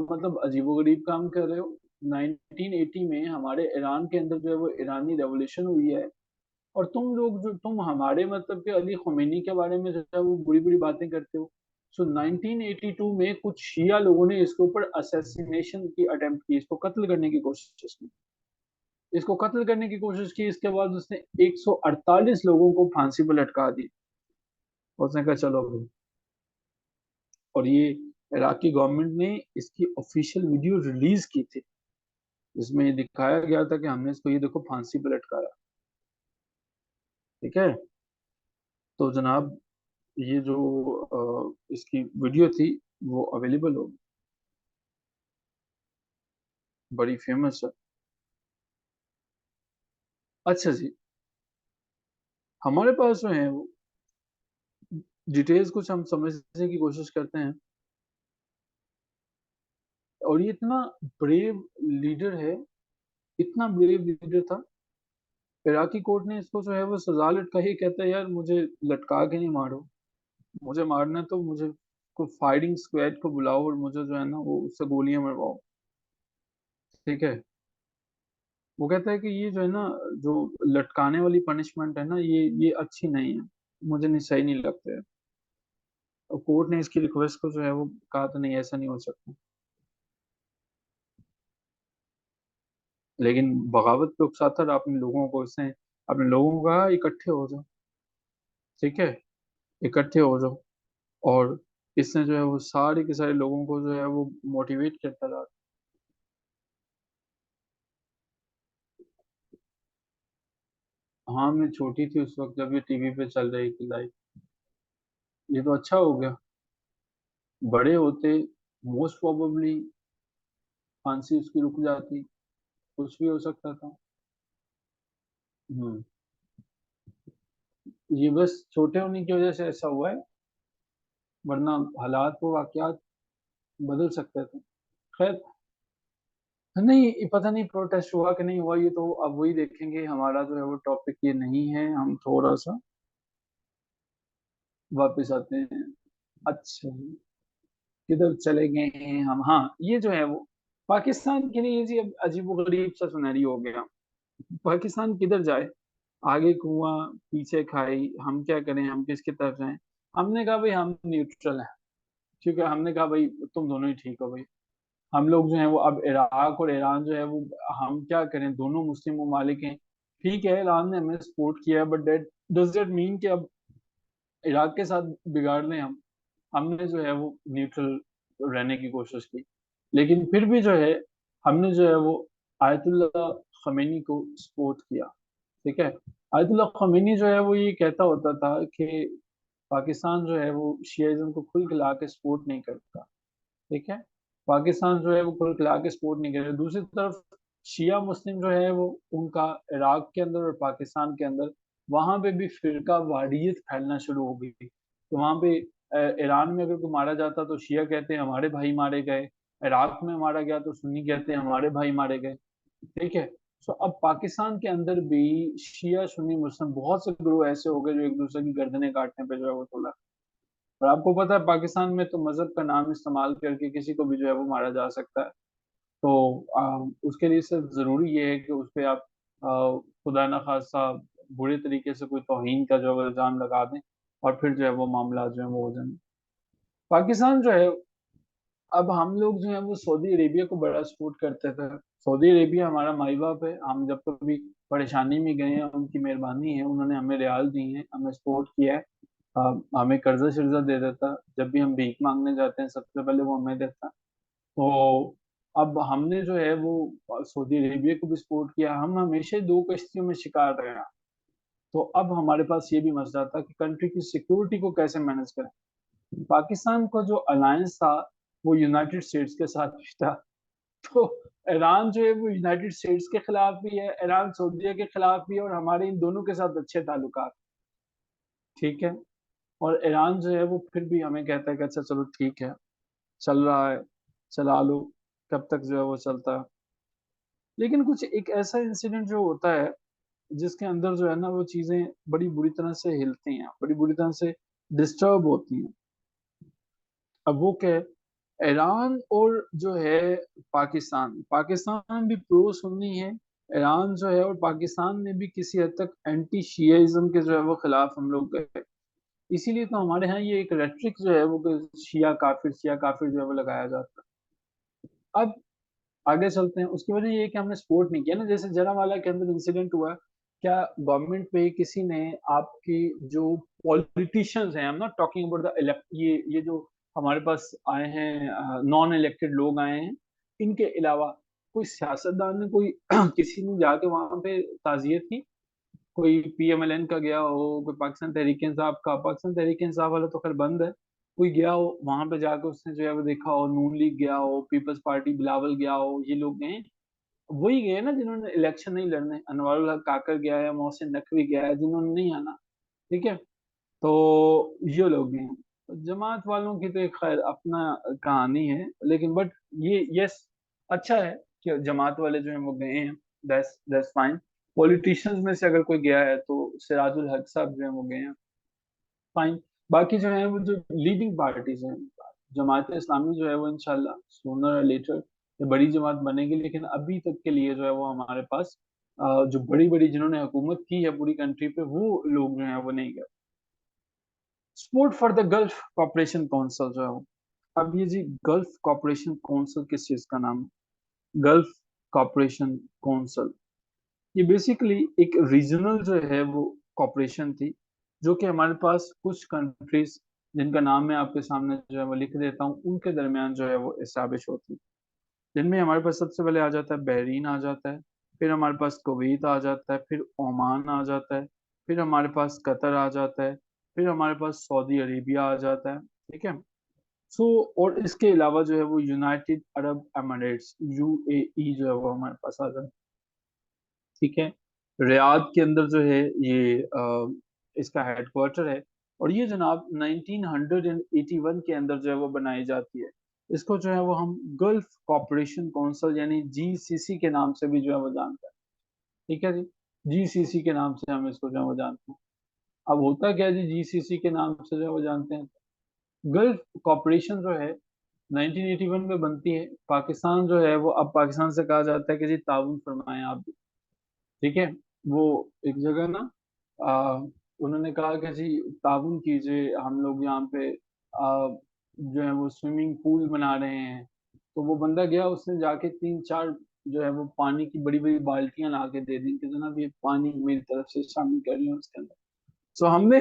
मतलब अजीबोगरीब काम कर रहे हो। 1980 में हमारे ईरान के अंदर जो है वो ईरानी रेवोल्यूशन हुई है, और तुम लोग जो तुम हमारे मतलब के अली खुमैनी के बारे में जो है वो बुरी बुरी बातें करते हो। सो 1982 में कुछ शिया लोगों ने इसके ऊपर असैसिनेशन की अटेम्प्ट की, इसको कत्ल करने की कोशिश की, इसको कत्ल करने की कोशिश की। इसके बाद उसने 148 लोगों को फांसी पर लटका दी। उसने कहा चलो भाई, और ये इराकी गवर्नमेंट ने इसकी ऑफिशियल वीडियो रिलीज की थी, जिसमें ये दिखाया गया था कि हमने इसको ये देखो फांसी पर लटकाया। ठीक है, तो जनाब ये जो इसकी वीडियो थी वो अवेलेबल होगी, बड़ी फेमस है। अच्छा जी, हमारे पास जो है वो डिटेल्स कुछ हम समझने की कोशिश करते हैं। और ये इतना ब्रेव लीडर है, इतना ब्रेव लीडर था, इराकी कोर्ट ने इसको जो है वो सजा लटकाई। ही कहता है यार मुझे लटका के नहीं मारो, मुझे मारना है तो मुझे को फायरिंग स्क्वाड को बुलाओ और मुझे जो है ना वो उससे गोलियां मरवाओ। ठीक है, वो कहता है कि ये जो है ना, जो लटकाने वाली पनिशमेंट है ना, ये अच्छी नहीं है, मुझे नहीं, सही नहीं लगता है। और कोर्ट ने इसकी रिक्वेस्ट को जो है वो कहा था नहीं ऐसा नहीं हो सकता, लेकिन बगावत पे उकसाता रहा अपने लोगों को। इसने अपने लोगों को कहा इकट्ठे हो जाओ। ठीक है, इकट्ठे हो जाओ। और इसने जो है वो सारे के सारे लोगों को जो है वो मोटिवेट करता रहा। हाँ, मैं छोटी थी उस वक्त जब ये टीवी पे चल रही थी लाइव। ये तो अच्छा हो गया, बड़े होते मोस्ट प्रोबेबली फांसी उसकी रुक जाती, कुछ भी हो सकता था। हम्म, ये बस छोटे होने की वजह से ऐसा हुआ है, वरना हालात वो वाकयात बदल सकते थे। खैर, नहीं ये पता नहीं प्रोटेस्ट हुआ कि नहीं हुआ, ये तो अब वही देखेंगे। हमारा जो है वो टॉपिक ये नहीं है, हम थोड़ा सा वापस आते हैं। अच्छा, किधर चले गए हैं हम? हाँ, ये जो है वो पाकिस्तान के लिए जी अब अजीबोगरीब सा सुनहरी हो गया। पाकिस्तान किधर जाए, आगे कुआं पीछे खाई, हम क्या करें, हम किसकी तरफ जाएं? हमने कहा भाई हम न्यूट्रल हैं, क्योंकि हमने कहा भाई तुम दोनों ही ठीक हो भाई। हम लोग जो है वो अब इराक और ईरान जो है वो, हम क्या करें, दोनों मुस्लिम ममालिक हैं। ठीक है, ईरान ने हमें सपोर्ट किया, but that does that mean कि अब इराक के साथ बिगाड़ लें हम? हमने जो है वो न्यूट्रल रहने की कोशिश की, लेकिन फिर भी जो है हमने जो है वो आयतुल्लाह खमेनी को सपोर्ट किया। ठीक है, आयतुल्लाह खमेनी जो है वो ये कहता होता था कि पाकिस्तान जो है वो शियाइज्म को खुल खिला के सपोर्ट नहीं करता। ठीक है, पाकिस्तान जो है वो खुल खिला के सपोर्ट नहीं कर रहा। दूसरी तरफ शिया मुस्लिम जो है वो उनका इराक के अंदर और पाकिस्तान के अंदर वहां पे भी फिरका वारियत फैलना शुरू हो गई। तो वहां पे ईरान में अगर कोई मारा जाता तो शिया कहते हैं हमारे भाई मारे गए, इराक में मारा गया तो सुन्नी कहते हैं हमारे भाई मारे गए। ठीक है। तो अब पाकिस्तान के अंदर भी शिया सुन्नी मुस्लिम बहुत से ग्रुप ऐसे हो गए जो एक दूसरे की गर्दनें काटने पे जो है वो तुला। और आपको पता है पाकिस्तान में तो मजहब का नाम इस्तेमाल करके किसी को भी जो है वो मारा जा सकता है। तो उसके लिए सिर्फ जरूरी ये है कि उस पे आप खुदा न खास्ता बुरे तरीके से कोई तौहीन का जो है इल्जाम लगा दें और फिर जो है वो मामला जो है वो हो जाए। पाकिस्तान जो है, अब हम लोग जो है वो सऊदी अरेबिया को बड़ा सपोर्ट करते थे। सऊदी अरेबिया हमारा माई बाप है, हम जब कभी परेशानी में गए हैं उनकी मेहरबानी है, उन्होंने हमें रियाल दी हैं, हमें सपोर्ट किया है। हमें कर्जा शर्जा दे देता, जब भी हम भीख मांगने जाते हैं सबसे पहले वो हमें देता। तो अब हमने जो है वो सऊदी अरेबिया को भी सपोर्ट किया, हम हमेशा ही दो कश्तियों में शिकार रहे हैं। तो अब हमारे पास ये भी मसला था कि कंट्री की सिक्योरिटी को कैसे मैनेज करें। पाकिस्तान का जो अलायंस था वो यूनाइटेड स्टेट्स के साथ भी था। तो ईरान जो है वो यूनाइटेड स्टेट्स के खिलाफ भी है, ईरान सऊदीया के खिलाफ भी है, और हमारे इन दोनों के साथ अच्छे ताल्लुकात। ठीक है। और ईरान जो है वो फिर भी हमें कहता है कि अच्छा चलो ठीक है, चल रहा है, चला लो, कब तक जो है वो चलता है। लेकिन कुछ एक ऐसा इंसिडेंट जो होता है जिसके अंदर जो है ना वो चीजें बड़ी बुरी तरह से हिलती हैं, बड़ी बुरी तरह से डिस्टर्ब होती हैं। अब वो क्या है, ईरान और जो है पाकिस्तान, पाकिस्तान भी प्रो सुन्नी है, ईरान जो है और पाकिस्तान ने भी किसी हद तक एंटी शियाइज्म के जो है वो खिलाफ हम लोग गए। इसीलिए तो हमारे यहाँ ये एक रेट्रिक जो है वो कि शिया काफिर जो है वो लगाया जाता है। अब आगे चलते हैं, उसकी वजह ये है कि हमने सपोर्ट नहीं किया ना, जैसे जरावाला के अंदर इंसिडेंट हुआ। क्या गवर्नमेंट पे किसी ने आपकी जो पॉलिटिशियंस हैं, I am not talking about the elect, ये जो हमारे पास आए हैं नॉन इलेक्टेड लोग आए हैं, इनके अलावा कोई सियासतदान ने कोई किसी ने जाके वहां पे ताजियत की, कोई पीएमएलएन का गया हो, कोई पाकिस्तान तहरीक इंसाफ का, पाकिस्तान तहरीक इंसाफ वाला तो खैर बंद है, कोई गया हो वहां पे जाके उसने जो है वो देखा हो, नून लीग गया हो, पीपल्स पार्टी बिलावल गया हो, ये लोग गए, वही गए ना जिन्होंने इलेक्शन नहीं लड़ने, अनवारुल हक काकर गया है, मोहसिन नकवी गया है, जिन्होंने नहीं आना। ठीक है। तो ये लोग हैं। जमात वालों की तो एक खैर अपना कहानी है, लेकिन बट ये यस, अच्छा है कि जमात वाले जो हैं वो गए हैं, दैट्स फाइन। पॉलिटिशियंस में से अगर कोई गया है तो सिराजुल हक साहब जो है वो गए हैं, फाइन। बाकी जो है वो जो लीडिंग पार्टीज हैं, जमात इस्लामी जो है वो इंशाल्लाह सूनर और लेटर ये बड़ी जमात बनेगी, लेकिन अभी तक के लिए जो है वो हमारे पास जो बड़ी बड़ी जिन्होंने हुकूमत की है पूरी कंट्री पे, वो लोग जो है वो नहीं गए। Support for the Gulf cooperation council जो है वो, अब ये जी गल्फ कॉपरेशन काउंसिल किस चीज का नाम है? गल्फ कॉपरेशन काउंसिल, ये बेसिकली एक रीजनल जो है वो कॉपरेशन थी, जो कि हमारे पास कुछ कंट्रीज जिनका नाम मैं आपके सामने जो है वो लिख देता हूँ, उनके दरमियान जो है वो इस्टेब्लिश होती है। जिनमें हमारे पास सबसे पहले आ जाता है बहरीन आ जाता है, फिर हमारे पास कुवैत आ जाता है, फिर ओमान आ जाता है, फिर हमारे पास कतर आ जाता है, फिर हमारे पास सऊदी अरेबिया आ जाता है। ठीक है। सो और इसके अलावा जो है वो यूनाइटेड अरब एमिरेट्स यूएई जो है वो हमारे पास आ जाता है। ठीक है। रियाद के अंदर जो है ये इसका हेडक्वार्टर है, और ये जनाब 1981 के अंदर जो है वो बनाई जाती है। इसको जो है वो हम गल्फ कॉपरेशन काउंसिल यानी जीसीसी के नाम से भी जो है वो जानते हैं। ठीक है जी, जीसीसी के नाम से हम इसको जो है वो जानते हैं। अब होता क्या है जी, जीसीसी के नाम से जो है वो जानते हैं, गल्फ कॉपरेशन जो है 1981 में बनती है। पाकिस्तान जो है वो, अब पाकिस्तान से कहा जाता है कि जी ताउन फरमाएं आप। ठीक है। वो एक जगह ना आ, उन्होंने कहा कि जी ताउन कीजिए, हम लोग यहाँ पे जो है वो स्विमिंग पूल बना रहे हैं। तो वो बंदा गया, उसने जाके तीन चार जो है वो पानी की बड़ी बड़ी बाल्टियां ला के दे दी कि जनाब ये पानी मेरी तरफ से शामिल कर लिया उसके अंदर। सो हमने,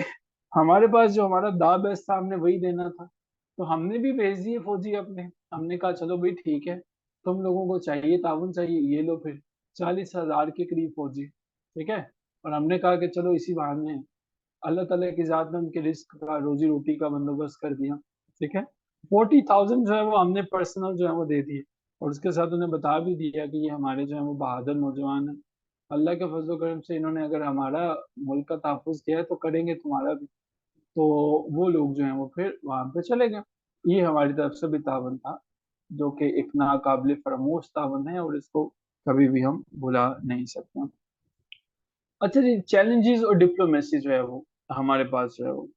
हमारे पास जो हमारा दाब है था हमने वही देना था, तो हमने भी भेज दिए फौजी अपने। हमने कहा चलो भाई ठीक है, तुम लोगों को चाहिए ताउन चाहिए, ये लो फिर 40,000 के करीब फौजी। ठीक है। और हमने कहा कि चलो इसी बहाने अल्लाह ताला की जात ने उनके रिस्क का, रोजी रोटी का बंदोबस्त कर दिया। ठीक है। 40,000 जो है वो हमने पर्सनल जो है वो दे दिए। और उसके साथ उन्हें बता भी दिया कि ये हमारे जो है वो बहादुर नौजवान हैं, अल्लाह के फजल करम से इन्होंने अगर हमारा मुल्क का तहफ़्फ़ुज़ किया है तो करेंगे तुम्हारा भी। तो वो लोग जो हैं वो फिर वहां पे चले गए। ये हमारी तरफ से भी तावन था, जो कि एक नाकाबिल फरामोश तावन है, और इसको कभी भी हम भुला नहीं सकते। अच्छा जी, चैलेंजेस और डिप्लोमेसी जो है वो हमारे पास जो है वो,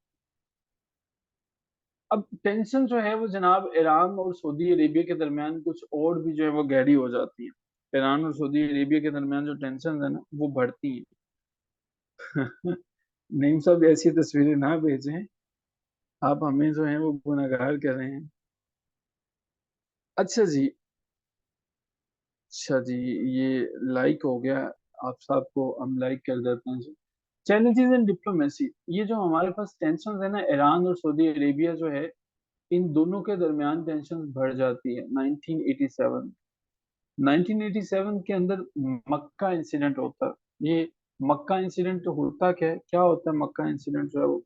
अब टेंशन जो है वो जनाब ईरान और सऊदी अरेबिया के दरमियान कुछ और भी जो है वो गहरी हो जाती है। ईरान और सऊदी अरेबिया के दरमियान जो टेंशन है ना वो बढ़ती हैं। नईम साहब ऐसी तस्वीरें ना भेजें, आप हमें जो है वो गुनहगार कर रहे हैं। अच्छा जी, अच्छा जी, ये लाइक हो गया, आप साहब को हम लाइक कर देते हैं जी। चैलेंजेस इन डिप्लोमेसी, ये जो हमारे पास टेंशन है ना ईरान और सऊदी अरेबिया जो है, इन दोनों के दरमियान टेंशन बढ़ जाती है 1987। 1987 के अंदर मक्का इंसिडेंट होता है। ये मक्का इंसिडेंट होता क्या होता है मक्का इंसिडेंट जो है वो,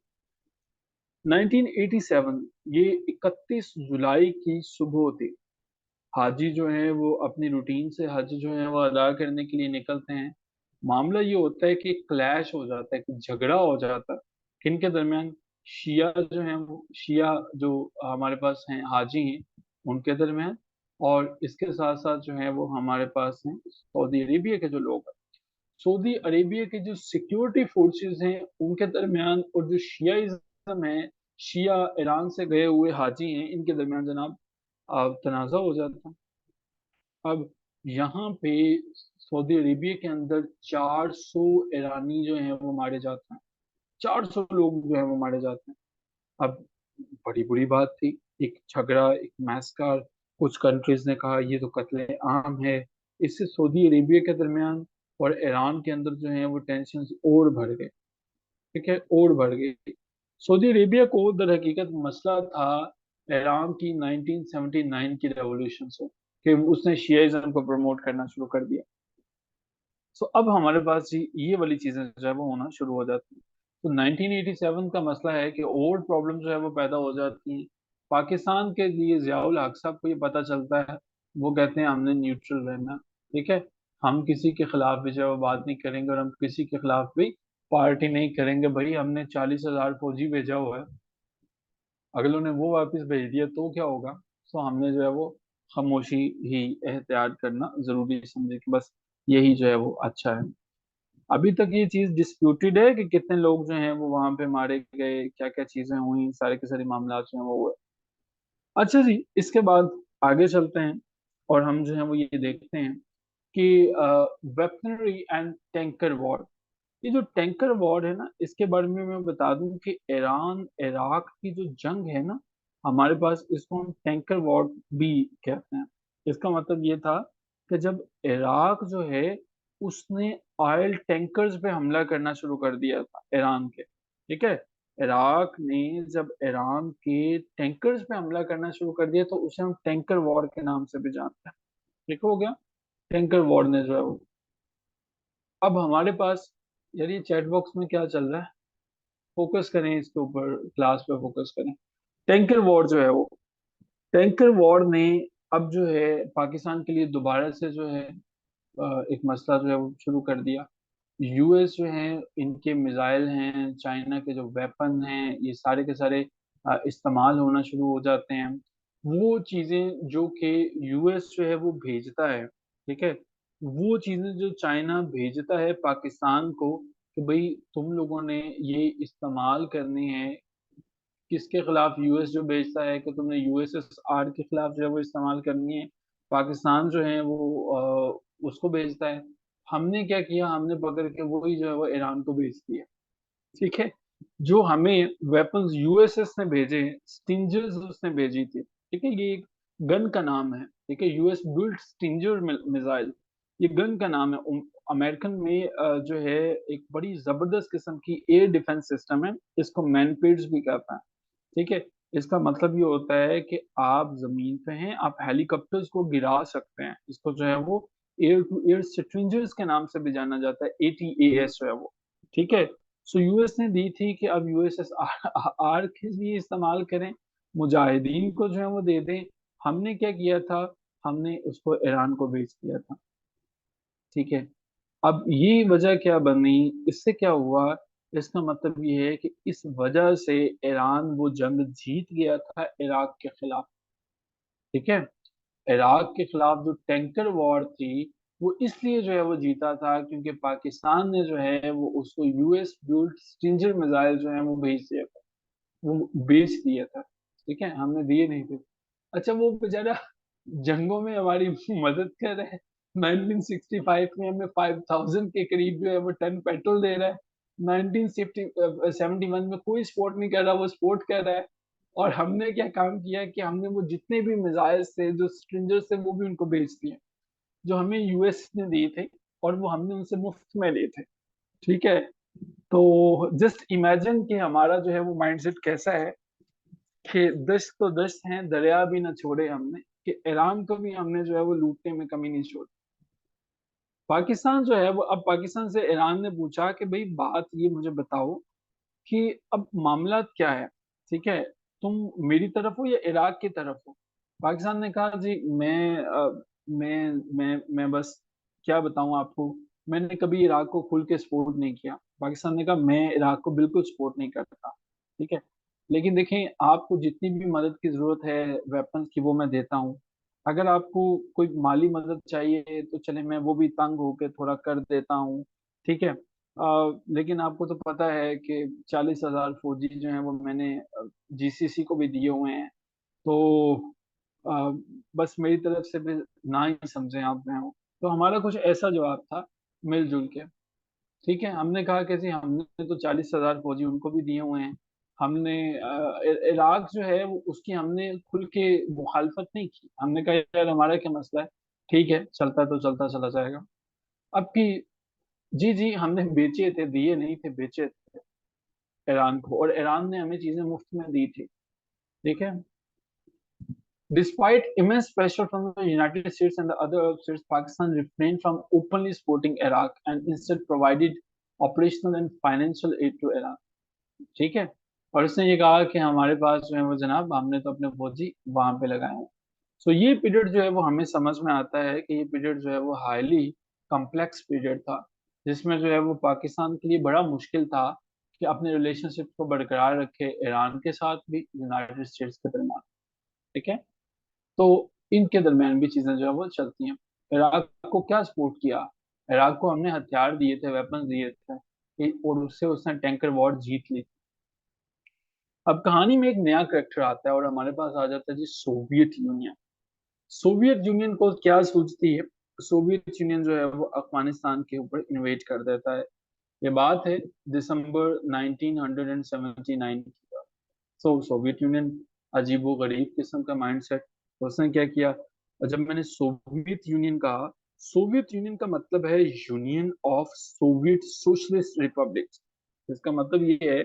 1987, ये 31 जुलाई की सुबह थी। हाजी जो है वो अपनी रूटीन से हज जो है वो अदा करने के लिए निकलते हैं। मामला ये होता है कि क्लैश हो जाता है, कि झगड़ा हो जाता है किन के दरमियान, शिया जो है वो, शिया जो हमारे पास हैं हाजी हैं उनके दरमियान, और इसके साथ साथ जो है वो हमारे पास हैं सऊदी अरेबिया के जो लोग हैं, सऊदी अरेबिया के जो सिक्योरिटी फोर्सेस हैं उनके दरमियान, और जो शियाइज्म है, शिया ईरान से गए हुए हाजी हैं, इनके दरमियान जनाब तनाज़ा हो जाता है। अब यहाँ पे सऊदी अरेबिया के अंदर 400 ईरानी जो हैं वो मारे जाते हैं, 400 लोग जो हैं वो मारे जाते हैं। अब बड़ी बुरी बात थी, एक झगड़ा, एक मैस्कर, कुछ कंट्रीज ने कहा ये तो कत्ले आम है। इससे सऊदी अरेबिया के दरमियान और ईरान के अंदर जो है वो टेंशन और बढ़ गए। ठीक है, और बढ़ गई। सऊदी अरेबिया को दर हकीकत मसला था ईरान की 1979 की रेवोल्यूशन से, कि उसने शियाइज्म को प्रमोट करना शुरू कर दिया। सो अब हमारे पास ये वाली चीजें जो है वो होना शुरू हो जाती हैं। तो 1987 का मसला है कि और प्रॉब्लम जो है वो पैदा हो जाती है। पाकिस्तान के लिए जियाउल हक साहब को ये पता चलता है, वो कहते हैं हमने न्यूट्रल रहना। ठीक है, हम किसी के खिलाफ भी जो है वो बात नहीं करेंगे, और हम किसी के खिलाफ भी पार्टी नहीं करेंगे। भाई हमने 40,000 फौजी भेजा हुआ है, अगलों ने वो वापस भेज दिया तो क्या होगा। सो हमने जो है वो खामोशी ही एहतियात करना जरूरी समझे, कि बस यही जो है वो अच्छा है। अभी तक ये चीज डिस्प्यूटेड है कि कितने लोग जो हैं वो वहां पे मारे गए, क्या क्या चीजें हुई, सारे के सारे मामला जो हैं वो हुए। अच्छा जी, इसके बाद आगे चलते हैं, और हम जो है वो ये देखते हैं कि वेपनरी एंड टैंकर वॉर, ये जो टैंकर वॉर है ना, इसके बारे में मैं बता दूं कि ईरान इराक की जो जंग है ना, हमारे पास इसको हम टैंकर वॉर भी कहते हैं। इसका मतलब ये था कि जब इराक जो है उसने ऑयल टैंकर्स पे हमला करना शुरू कर दिया था ईरान के। ठीक है, इराक ने जब ईरान के टैंकर्स पे हमला करना शुरू कर दिया तो उसे हम टैंकर वॉर के नाम से भी जानते हैं। ठीक हो गया, टैंकर वॉर ने जो है वो। अब हमारे पास, यार ये चैट बॉक्स में क्या चल रहा है, फोकस करें इसके ऊपर, क्लास पे फोकस करें। टैंकर वॉर जो है वो, टैंकर वॉर ने अब जो है पाकिस्तान के लिए दोबारा से जो है एक मसला जो है वो शुरू कर दिया। यूएस जो है, इनके मिसाइल हैं, चाइना के जो वेपन हैं, ये सारे के सारे इस्तेमाल होना शुरू हो जाते हैं। वो चीजें जो कि यूएस जो है वो भेजता है, ठीक है, वो चीजें जो चाइना भेजता है पाकिस्तान को, कि भाई तुम लोगों ने ये इस्तेमाल करनी है, किसके खिलाफ, यूएस जो भेजता है कि तुमने यूएसएसआर के खिलाफ जो है वो इस्तेमाल करनी है। पाकिस्तान जो है वो उसको भेजता है। हमने क्या किया, हमने पकड़ के वही जो है वो ईरान को भेज दिया। ठीक है, जो हमें वेपन्स यूएसएस ने भेजे, स्टिंजर्स उसने भेजी थी। ठीक है, ये एक गन का नाम है। ठीक है, यूएस बिल्ड स्टिंजर मिसाइल, ये गन का नाम है। अमेरिकन में जो है एक बड़ी जबरदस्त किस्म की एयर डिफेंस सिस्टम है, इसको मैनपेड्स भी कहता है। ठीक है, इसका मतलब ये होता है कि आप जमीन पे हैं, आप हेलीकॉप्टर्स को गिरा सकते हैं। इसको जो है वो एयर टू एयर स्ट्रिंजर्स के नाम से भी जाना जाता है, एटीएएस जो है वो। ठीक है, सो यूएस ने दी थी कि अब यूएसएसआर के लिए इस्तेमाल करें, मुजाहिदीन को जो है वो दे दें। हमने क्या किया था, हमने उसको ईरान को बेच दिया था। ठीक है। अब ये वजह क्या बनी, इससे क्या हुआ, इसका मतलब ये है कि इस वजह से ईरान वो जंग जीत गया था इराक के खिलाफ। ठीक है। इराक के खिलाफ जो टैंकर वॉर थी, वो इसलिए जो है वो जीता था क्योंकि पाकिस्तान ने जो है वो उसको यूएस बिल्ड स्टिंजर मिसाइल जो है वो भेज दिया था, वो बेच दिया था। ठीक है, हमने दिए नहीं थे। अच्छा, वो बेचारा जंगों में हमारी मदद कर रहा है। 1965 में हमें 5000 के करीब जो है वो टन पेट्रोल दे रहा है। 1971 में कोई सपोर्ट नहीं कर रहा, वो सपोर्ट कर रहा है। और हमने क्या काम किया कि हमने वो जितने भी मिसाइल्स थे, जो स्ट्रिंजर थे, वो भी उनको बेच दिए, जो हमें यूएस ने दिए थे, और वो हमने उनसे मुफ्त में लिए थे। ठीक है। तो जस्ट इमेजिन कि हमारा जो है वो माइंडसेट कैसा है कि दस्त तो दस्त हैं, दरिया भी न छोड़े हमने, कि ईरान को भी हमने जो है वो लूटने में कमी नहीं छोड़ी। पाकिस्तान जो है वो, अब पाकिस्तान से ईरान ने पूछा कि भाई बात ये मुझे बताओ कि अब मामला क्या है। ठीक है, तुम मेरी तरफ हो या इराक की तरफ हो। पाकिस्तान ने कहा जी मैं बस क्या बताऊं आपको, मैंने कभी इराक को खुल के सपोर्ट नहीं किया। पाकिस्तान ने कहा मैं इराक को बिल्कुल सपोर्ट नहीं करता। ठीक है, लेकिन देखें, आपको जितनी भी मदद की जरूरत है वेपन्स की, वो मैं देता हूँ। अगर आपको कोई माली मदद चाहिए तो चले, मैं वो भी तंग होके थोड़ा कर देता हूँ। ठीक है। लेकिन आपको तो पता है कि 40,000 फौजी जो हैं वो मैंने जीसीसी को भी दिए हुए हैं। तो अ, बस मेरी तरफ से भी ना ही समझें आप, मैं हूँ। तो हमारा कुछ ऐसा जवाब था, मिलजुल के। ठीक है, हमने कहा कि जी हमने तो 40,000 फौजी उनको भी दिए हुए हैं। हमने इराक जो है वो, उसकी हमने खुल के मुखालफत नहीं की। हमने कहा यार हमारा क्या मसला है, ठीक है चलता है तो चलता चला जाएगा। अब की जी जी, हमने बेचे थे, दिए नहीं थे, बेचे थे ईरान को, और ईरान ने हमें चीजें मुफ्त में दी थी। ठीक है। Despite immense pressure from the United States and the other Arab states, Pakistan refrained from openly supporting Iraq and instead provided operational and financial aid to Iraq. ठीक है। और उसने ये कहा कि हमारे पास जो है वो जनाब, हमने तो अपने फौजी वहां पे लगाए हैं। सो ये पीरियड जो है वो हमें समझ में आता है कि ये पीरियड जो है वो हाईली कॉम्प्लेक्स पीरियड था, जिसमें जो है वो पाकिस्तान के लिए बड़ा मुश्किल था कि अपने रिलेशनशिप को बरकरार रखे ईरान के साथ भी, यूनाइटेड स्टेट्स के दरमियान। ठीक है। तो इनके दरमियान भी चीजें जो है वो चलती हैं। इराक को क्या सपोर्ट किया, इराक को हमने हथियार दिए थे, वेपन्स दिए थे, और उससे उसने टैंकर वॉर जीत ली। अब कहानी में एक नया करेक्टर आता है और हमारे पास आ जाता है जी सोवियत यूनियन। सोवियत यूनियन को क्या सूझती है, सोवियत यूनियन जो है वो अफगानिस्तान के ऊपर इन्वेट कर देता है। ये बात है दिसंबर 1979 की। सो सोवियत यूनियन, अजीबो गरीब किस्म का माइंडसेट। उसने क्या किया, और जब मैंने सोवियत यूनियन कहा, सोवियत यूनियन का मतलब है union of Soviet socialist republics. इसका मतलब ये है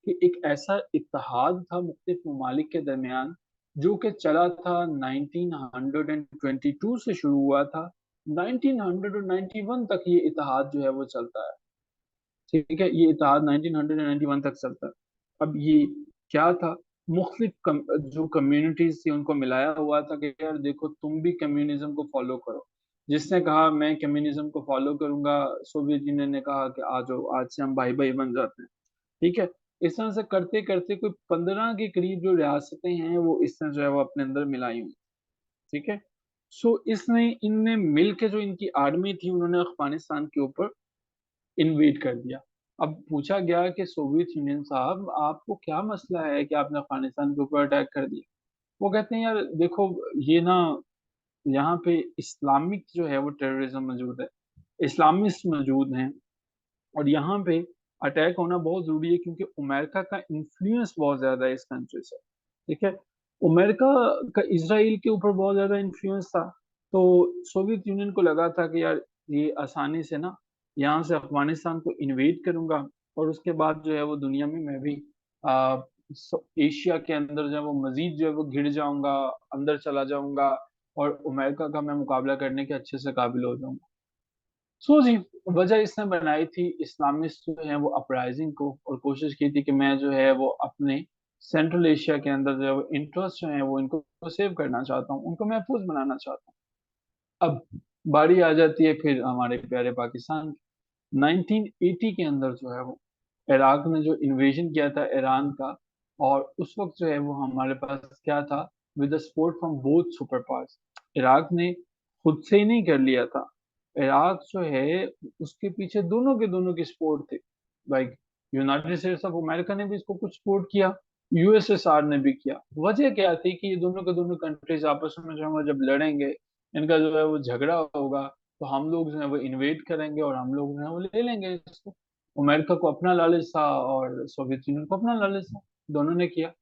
कि एक ऐसा इत्तेहाद था मुख्तलिफ ममालिक के दरमियान, जो कि चला था 1922 से शुरू हुआ था, 1991 तक ये इत्तेहाद जो है वो चलता है। ठीक है, ये इत्तेहाद 1991 तक चलता है। अब ये क्या था, मुख्तलिफ जो कम्युनिटीज थी उनको मिलाया हुआ था कि यार देखो तुम भी कम्युनिज्म को फॉलो करो। जिसने कहा मैं कम्युनिज्म को फॉलो करूंगा, सोवियत यूनियन ने कहा कि आ जाओ, आज से हम भाई भाई बन जाते हैं। ठीक है। इस तरह से करते करते कोई 15 के करीब जो रियासतें हैं वो इस तरह जो है वो अपने अंदर मिलाई हुई। ठीक है। सो इसने इनने मिल के, जो इनकी आर्मी थी, उन्होंने अफगानिस्तान के ऊपर इन्वेट कर दिया। अब पूछा गया कि सोवियत यूनियन साहब, आपको क्या मसला है कि आपने अफगानिस्तान के ऊपर अटैक कर दिया। वो कहते हैं यार देखो, ये ना, यहाँ पे इस्लामिक जो है वो टेररिज्म मौजूद है, इस्लामिस्ट मौजूद हैं, और यहाँ पे अटैक होना बहुत जरूरी है क्योंकि अमेरिका का इन्फ्लुएंस बहुत ज्यादा है इस कंट्री से। ठीक है। अमेरिका का इसराइल के ऊपर बहुत ज्यादा इन्फ्लुएंस था। तो सोवियत यूनियन को लगा था कि यार ये आसानी से ना, यहाँ से अफगानिस्तान को इन्वेड करूंगा, और उसके बाद जो है वो दुनिया में मैं भी आ, एशिया के अंदर जो है वो मजीद जो है वो घिर जाऊंगा, अंदर चला जाऊंगा, और अमेरिका का मैं मुकाबला करने के अच्छे से काबिल हो जाऊंगा। सो जी, वजह इसने बनाई थी इस्लामिस्ट जो है वो अपराइजिंग को, और कोशिश की थी कि मैं जो है वो अपने सेंट्रल एशिया के अंदर जो है वो इंटरेस्ट जो है वो इनको सेव करना चाहता हूँ, उनको महफूज बनाना चाहता हूँ। अब बारी आ जाती है फिर हमारे प्यारे पाकिस्तान की। 1980 के अंदर जो है वो इराक ने जो इन्वेजन किया था ईरान का, और उस वक्त जो है वो हमारे पास क्या था, with the support from both super powers. Iraq ने खुद से ही नहीं कर लिया था, इराक जो है उसके पीछे दोनों की सपोर्ट थी। Like United states of America ने भी इसको कुछ सपोर्ट किया, यूएसएसआर ने भी किया। वजह क्या थी कि ये दोनों के दोनों कंट्रीज आपस में जो है वो जब लड़ेंगे, इनका जो है वो झगड़ा होगा, तो हम लोग जो है वो इन्वेड करेंगे और हम लोग जो है वो ले लेंगे इसको। अमेरिका को अपना लालच था और सोवियत यूनियन को अपना लालच था, दोनों ने किया।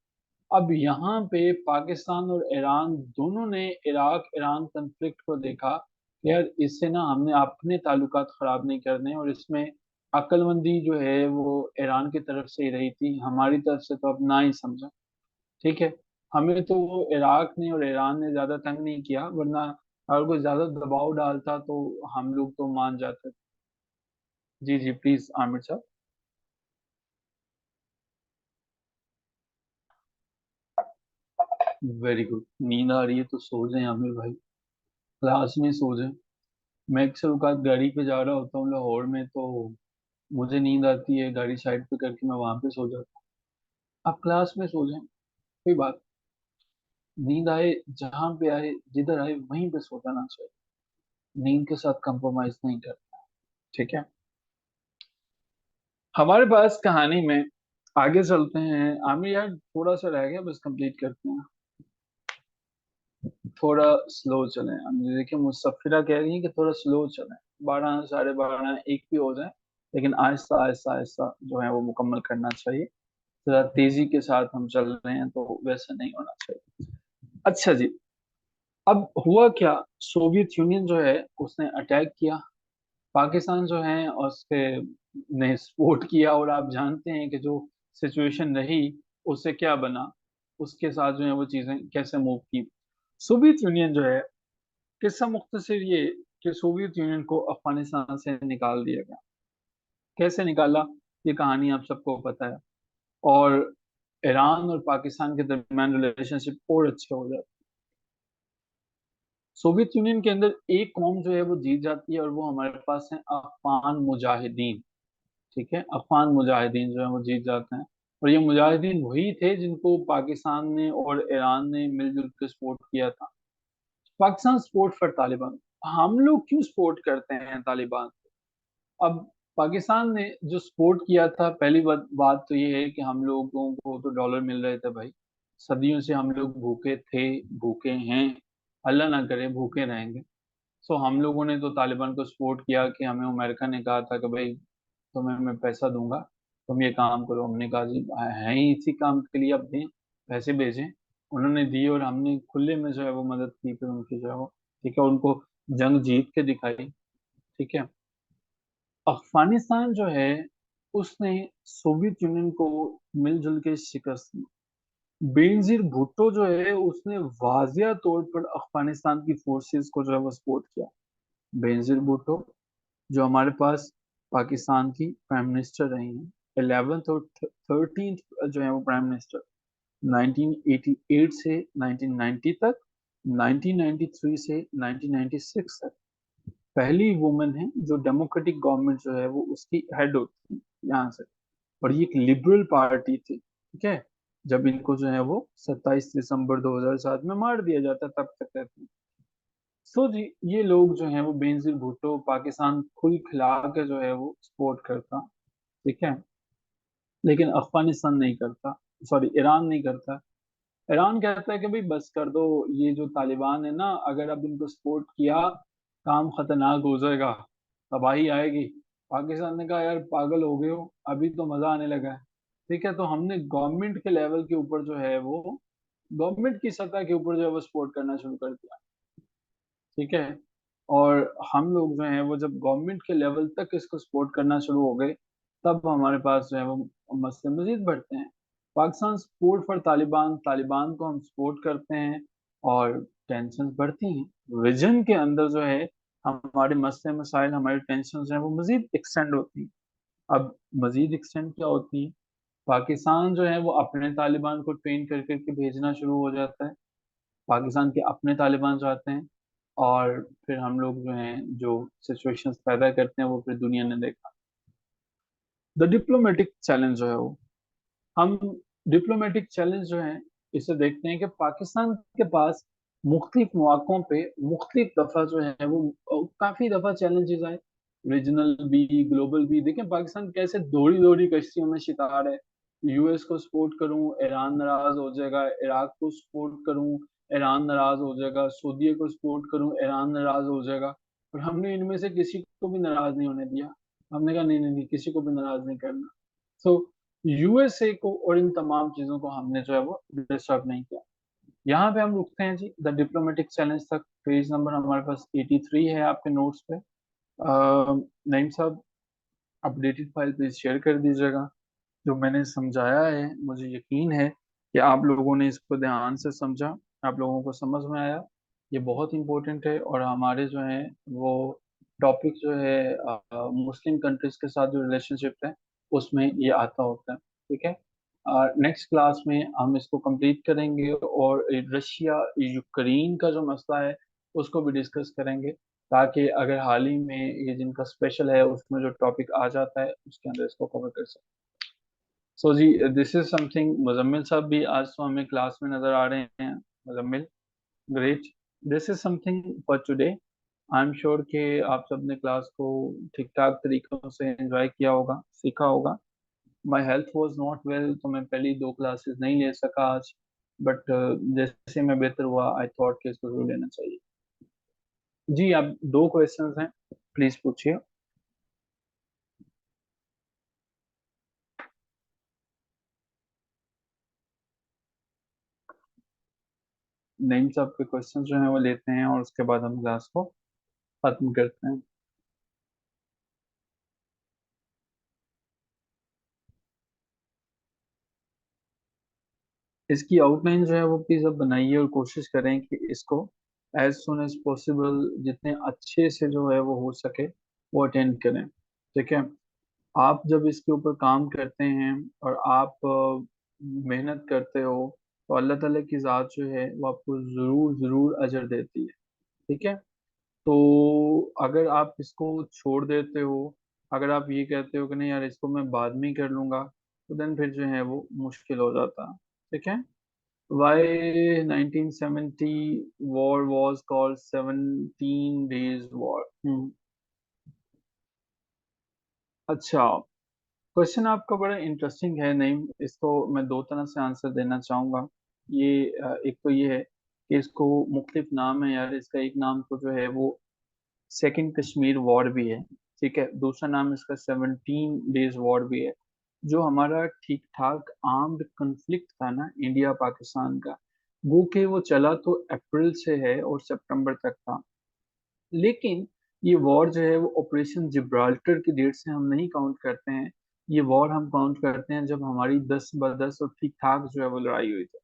अब यहाँ पे पाकिस्तान और ईरान दोनों ने इराक ईरान कन्फ्लिक्ट को देखा कि यार इससे ना हमने अपने ताल्लुकात खराब नहीं करने, और इसमें अक्लमंदी जो है वो ईरान की तरफ से ही रही थी, हमारी तरफ से तो अब ना ही समझा। ठीक है, हमें तो वो इराक ने और ईरान ने ज्यादा तंग नहीं किया, वरना अगर कोई ज्यादा दबाव डालता तो हम लोग तो मान जाते। जी जी प्लीज आमिर साहब। वेरी गुड, नींद आ रही है तो सो जाए आमिर भाई, क्लास में सो जाए। मैं अक्सर औकात गाड़ी पे जा रहा होता हूँ लाहौर में, तो मुझे नींद आती है, गाड़ी साइड पे करके मैं वहां पे सो जाता हूँ। आप क्लास में सो जाएं, कोई बात। नींद आए जहां पे आए, जिधर आए वहीं पे सो जाना चाहिए, नींद के साथ कंप्रोमाइज नहीं करना। ठीक है, हमारे पास कहानी में आगे चलते हैं। आमिर यार थोड़ा सा रह गया, बस कंप्लीट करते हैं। थोड़ा स्लो चलें, आमिर देखिए मुसफ़िरा कह रही है कि थोड़ा स्लो चलें, 12 12:30 एक भी हो जाए, लेकिन आहिस्ता आहिस्ता आहिस्ता जो है वो मुकम्मल करना चाहिए। जरा तेजी के साथ हम चल रहे हैं तो वैसा नहीं होना चाहिए। अच्छा जी, अब हुआ क्या, सोवियत यूनियन जो है उसने अटैक किया, पाकिस्तान जो है उसके ने सपोर्ट किया, और आप जानते हैं कि जो सिचुएशन रही उससे क्या बना, उसके साथ जो है वो चीजें कैसे मूव की। सोवियत यूनियन जो है, किस्सा मुख्तसर ये कि सोवियत यूनियन को अफगानिस्तान से निकाल दिया गया। कैसे निकाला, ये कहानी आप सबको पता है। और ईरान और पाकिस्तान के दरमियान रिलेशनशिप और अच्छे हो जाते। सोवियत यूनियन के अंदर एक कौम जो है वो जीत जाती है, और वो हमारे पास है अफगान मुजाहिदीन। ठीक है, अफगान मुजाहिदीन जो है वो जीत जाते हैं। और ये मुजाहिदीन वही थे जिनको पाकिस्तान ने और ईरान ने मिलजुल के सपोर्ट किया था। पाकिस्तान सपोर्ट फॉर तालिबान, हम लोग क्यों सपोर्ट करते हैं तालिबान। अब पाकिस्तान ने जो सपोर्ट किया था, पहली बात तो ये है कि हम लोगों को तो डॉलर मिल रहे थे भाई, सदियों से हम लोग भूखे थे, भूखे हैं, अल्लाह ना करे भूखे रहेंगे। सो हम लोगों ने तो तालिबान को सपोर्ट किया कि हमें अमेरिका ने कहा था कि भाई तुम्हें मैं पैसा दूंगा, तुम ये काम करो। हमने कहा जी है ही इसी काम के लिए, अब दें, पैसे भेजें। उन्होंने दिए और हमने खुले में जो है वो मदद की फिर उनकी जो है वो। ठीक है, उनको जंग जीत के दिखाई। ठीक है, अफगानिस्तान जो है उसने सोवियत यूनियन को मिलजुल के शिकस्त दी। बेनजीर भुट्टो जो है उसने वाजिया तौर पर अफगानिस्तान की फोर्सेस को जो है वो सपोर्ट किया। बेनजीर भुट्टो जो हमारे पास पाकिस्तान की प्राइम मिनिस्टर रही हैं, 11th और 13th जो है वो प्राइम मिनिस्टर, 1988 से 1990 तक, 1993 से 1996 तक पहली वुमेन है जो डेमोक्रेटिक गवर्नमेंट जो है वो उसकी हेड होती है यहाँ से। और ये एक लिबरल पार्टी थी। ठीक है, जब इनको जो है वो 27 दिसंबर 2007 में मार दिया जाता तब तक रहती है। सो जी, ये लोग जो हैं वो बेनजीर भुट्टो पाकिस्तान खुल खिला के जो है वो सपोर्ट करता। ठीक है, लेकिन अफगानिस्तान नहीं करता, सॉरी ईरान नहीं करता। ईरान कहता है कि भाई बस कर दो, ये जो तालिबान है ना, अगर अब इनको सपोर्ट किया काम खतरनाक हो जाएगा, तबाही आएगी। पाकिस्तान ने कहा यार पागल हो गए हो, अभी तो मजा आने लगा है। ठीक है, तो हमने गवर्नमेंट के लेवल के ऊपर जो है वो, गवर्नमेंट की सतह के ऊपर जो है वो सपोर्ट करना शुरू कर दिया। ठीक है, और हम लोग जो हैं वो जब गवर्नमेंट के लेवल तक इसको सपोर्ट करना शुरू हो गए, तब हमारे पास जो है वो मसले मजीद बढ़ते हैं। पाकिस्तान सपोर्ट फॉर तालिबान, तालिबान को हम सपोर्ट करते हैं, और टेंशन बढ़ती हैं। विजन के अंदर जो है हमारे मसले मसाइल, हमारी टेंशन जो है वो मजीद एक्सटेंड होती हैं। अब मजीद एक्सटेंड क्या होती है, पाकिस्तान जो है वो अपने तालिबान को ट्रेन कर करके भेजना शुरू हो जाता है। पाकिस्तान के अपने तालिबान जो आते हैं, और फिर हम लोग जो हैं जो सिचुएशंस पैदा करते हैं वो फिर दुनिया ने देखा। द डिप्लोमेटिक चैलेंज जो है वो, हम डिप्लोमेटिक चैलेंज जो है इसे देखते हैं कि पाकिस्तान के पास मुख्तलिफ मौकों पे मुख्तलिफ दफा जो है वो काफी दफा चैलेंजेस आए, रीजनल भी ग्लोबल भी। देखें पाकिस्तान कैसे दौड़ी दौड़ी कश्तियों में शिकार है। यूएस को सपोर्ट करूं ईरान नाराज हो जाएगा, इराक को सपोर्ट करूं ईरान नाराज हो जाएगा, सऊदी को सपोर्ट करूं ईरान नाराज हो जाएगा। और हमने इनमें से किसी को भी नाराज नहीं होने दिया। हमने कहा नहीं नहीं नहीं, किसी को भी नाराज नहीं करना। सो यूएसए को और इन तमाम चीजों को हमने जो है वो डिस्टर्ब नहीं किया। यहाँ पे हम रुकते हैं जी, द डिप्लोमेटिक चैलेंज तक। पेज नंबर हमारे पास 83 है आपके नोट्स पे। नईम साहब अपडेटेड फाइल प्लीज शेयर कर दीजिएगा। जो मैंने समझाया है मुझे यकीन है कि आप लोगों ने इसको ध्यान से समझा, आप लोगों को समझ में आया। ये बहुत इंपॉर्टेंट है और हमारे जो है वो टॉपिक जो है मुस्लिम कंट्रीज के साथ जो रिलेशनशिप है उसमें ये आता होता है। ठीक है, नेक्स्ट क्लास में हम इसको कंप्लीट करेंगे और रशिया यूक्रेन का जो मसला है उसको भी डिस्कस करेंगे, ताकि अगर हाल ही में ये जिनका स्पेशल है उसमें जो टॉपिक आ जाता है उसके अंदर इसको कवर कर सकते। सो जी, दिस इज समथिंग। मुजम्मिल साहब भी आज तो हमें क्लास में नजर आ रहे हैं। Muzammil, great. This is something for today. I am sure कि आप सबने क्लास को ठीक ठाक तरीकों से एंजॉय किया होगा, सीखा होगा। My health was not well तो मैं पहली दो क्लासेस नहीं ले सका आज, बट जैसे मैं बेहतर हुआ आई थॉट कि इसको जरूर लेना चाहिए। जी, आप दो क्वेश्चंस हैं, प्लीज पूछिए। नईम साहब के क्वेश्चन जो हैं वो लेते हैं और उसके बाद हम क्लास को खत्म करते हैं। इसकी आउटलाइन जो है वो प्लीज आप बनाइए और कोशिश करें कि इसको एज सुन एज पॉसिबल जितने अच्छे से जो है वो हो सके वो अटेंड करें। ठीक है, आप जब इसके ऊपर काम करते हैं और आप मेहनत करते हो तो अल्लाह ताला की ज़ात जो है वो आपको ज़रूर ज़रूर अजर देती है। ठीक है, तो अगर आप इसको छोड़ देते हो, अगर आप ये कहते हो कि नहीं यार इसको मैं बाद में ही कर लूंगा, तो देन फिर जो है वो मुश्किल हो जाता है। ठीक है, Why 1970 war was called 17 days war? अच्छा, क्वेश्चन आपका बड़ा इंटरेस्टिंग है। नहीं, इसको मैं दो तरह से आंसर देना चाहूंगा। ये एक तो ये है कि इसको मुख्तलिफ नाम है यार। इसका एक नाम तो जो है वो सेकंड कश्मीर वॉर भी है। ठीक है, दूसरा नाम इसका 17 डेज वॉर भी है। जो हमारा ठीक ठाक आर्म्ड कन्फ्लिक्ट था ना इंडिया पाकिस्तान का, वो के वो चला तो अप्रैल से है और सितंबर तक था। लेकिन ये वॉर जो है वो ऑपरेशन जिब्राल्टर की डेट से हम नहीं काउंट करते हैं। ये वॉर हम काउंट करते हैं जब हमारी 10 ब 10 और ठीक ठाक जो है वो लड़ाई हुई थी।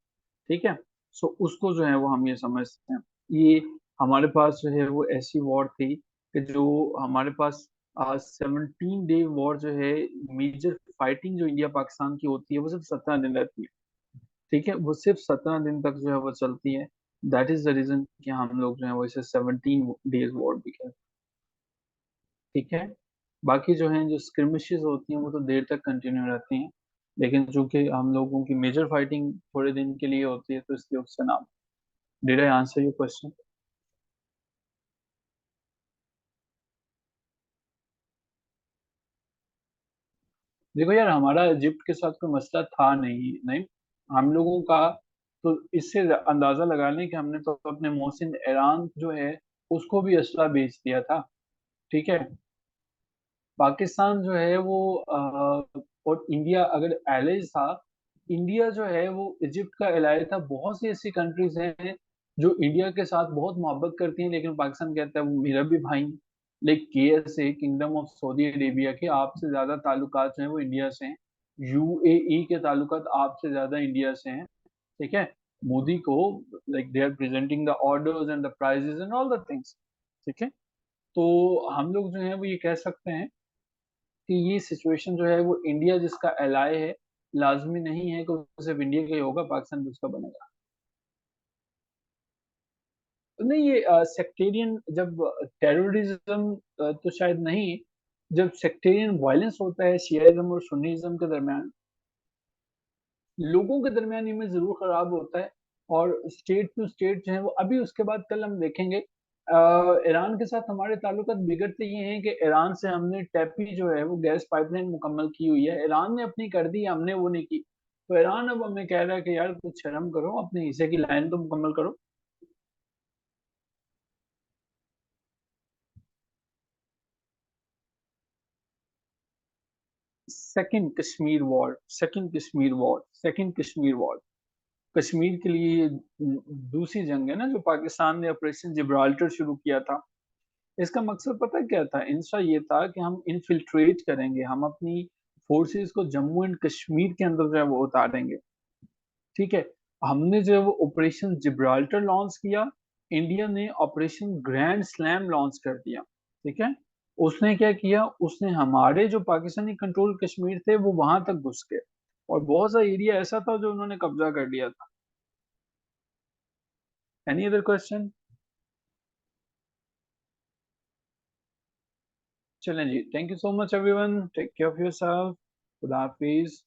ठीक है, सो उसको जो है वो हम ये समझते हैं। ये हमारे पास जो है वो ऐसी वॉर थी कि जो हमारे पास 17 डे वॉर जो है, मेजर फाइटिंग जो इंडिया पाकिस्तान की होती है वो सिर्फ 17 दिन रहती है। ठीक है, वो सिर्फ 17 दिन तक जो है वो चलती है। दैट इज द रीजन कि हम लोग जो है वो इसे 17 डेज वॉर भी कहते हैं। ठीक है, बाकी जो है जो स्क्रिमिशेस होती हैं वो तो देर तक कंटिन्यू रहती हैं, लेकिन चूंकि हम लोगों की मेजर फाइटिंग थोड़े दिन के लिए होती है तो इसलिए उससे नाम। Did I answer your question? देखो यार, हमारा इजिप्ट के साथ कोई मसला था नहीं। नहीं, हम लोगों का तो इससे अंदाजा लगा लें कि हमने तो अपने मोहसिन ईरान जो है उसको भी असला बेच दिया था। ठीक है, पाकिस्तान जो है वो और इंडिया अगर एलाइज था, इंडिया जो है वो इजिप्ट का एलाय था। बहुत सी ऐसी कंट्रीज हैं जो इंडिया के साथ बहुत मोहब्बत करती हैं, लेकिन पाकिस्तान कहता है वो मेरा भी भाई है। Like KSA, kingdom of Saudi Arabia के आपसे ज्यादा ताल्लुकात जो हैं वो इंडिया से हैं। UAE के ताल्लुकात आपसे ज्यादा इंडिया से हैं। ठीक है, मोदी को like they are presenting the orders and the prizes and all the things. ठीक है, तो हम लोग जो है वो ये कह सकते हैं कि ये सिचुएशन जो है वो इंडिया जिसका एलाय है, लाजमी नहीं है कि वो सिर्फ इंडिया का ही होगा, पाकिस्तान भी उसका बनेगा। नहीं, ये सेक्टेरियन जब टेररिज्म तो शायद नहीं, जब सेक्टेरियन वायलेंस होता है शियाइज़्म और सुन्नीइज़्म के दरमियान, लोगों के दरमियान इमेज ज़रूर खराब होता है, और स्टेट टू स्टेट जो है वो अभी उसके बाद कल हम देखेंगे ईरान के साथ हमारे ताल्लुकात बिगड़ते ये हैं कि ईरान से हमने टैपी जो है वो गैस पाइपलाइन मुकम्मल की हुई है। ईरान ने अपनी कर दी, हमने वो नहीं की। तो ईरान अब हमें कह रहा है कि यार कुछ शर्म करो, अपने हिस्से की लाइन तो मुकम्मल करो। Second Kashmir war. कश्मीर के लिए ये दूसरी जंग है ना, जो पाकिस्तान ने ऑपरेशन जिब्राल्टर शुरू किया था। इसका मकसद पता है क्या था? इसका ये था कि हम इन्फिल्ट्रेट करेंगे, हम अपनी फोर्सेस को जम्मू एंड कश्मीर के अंदर जो है वो उतारेंगे, ठीक है? हमने जो है वो ऑपरेशन जिब्राल्टर लॉन्च किया, इंडिया ने ऑपरेशन ग्रैंड स्लैम लॉन्च कर दिया, ठीक है? उसने क्या किया? उसने हमारे जो पाकिस्तानी कंट्रोल कश्मीर थे, वो वहाँ तक घुस गए, और बहुत सा एरिया ऐसा था जो उन्होंने कब्जा कर लिया था। Any other question? चलें जी, thank you so much everyone, take care of yourself, खुदा हाफिज़।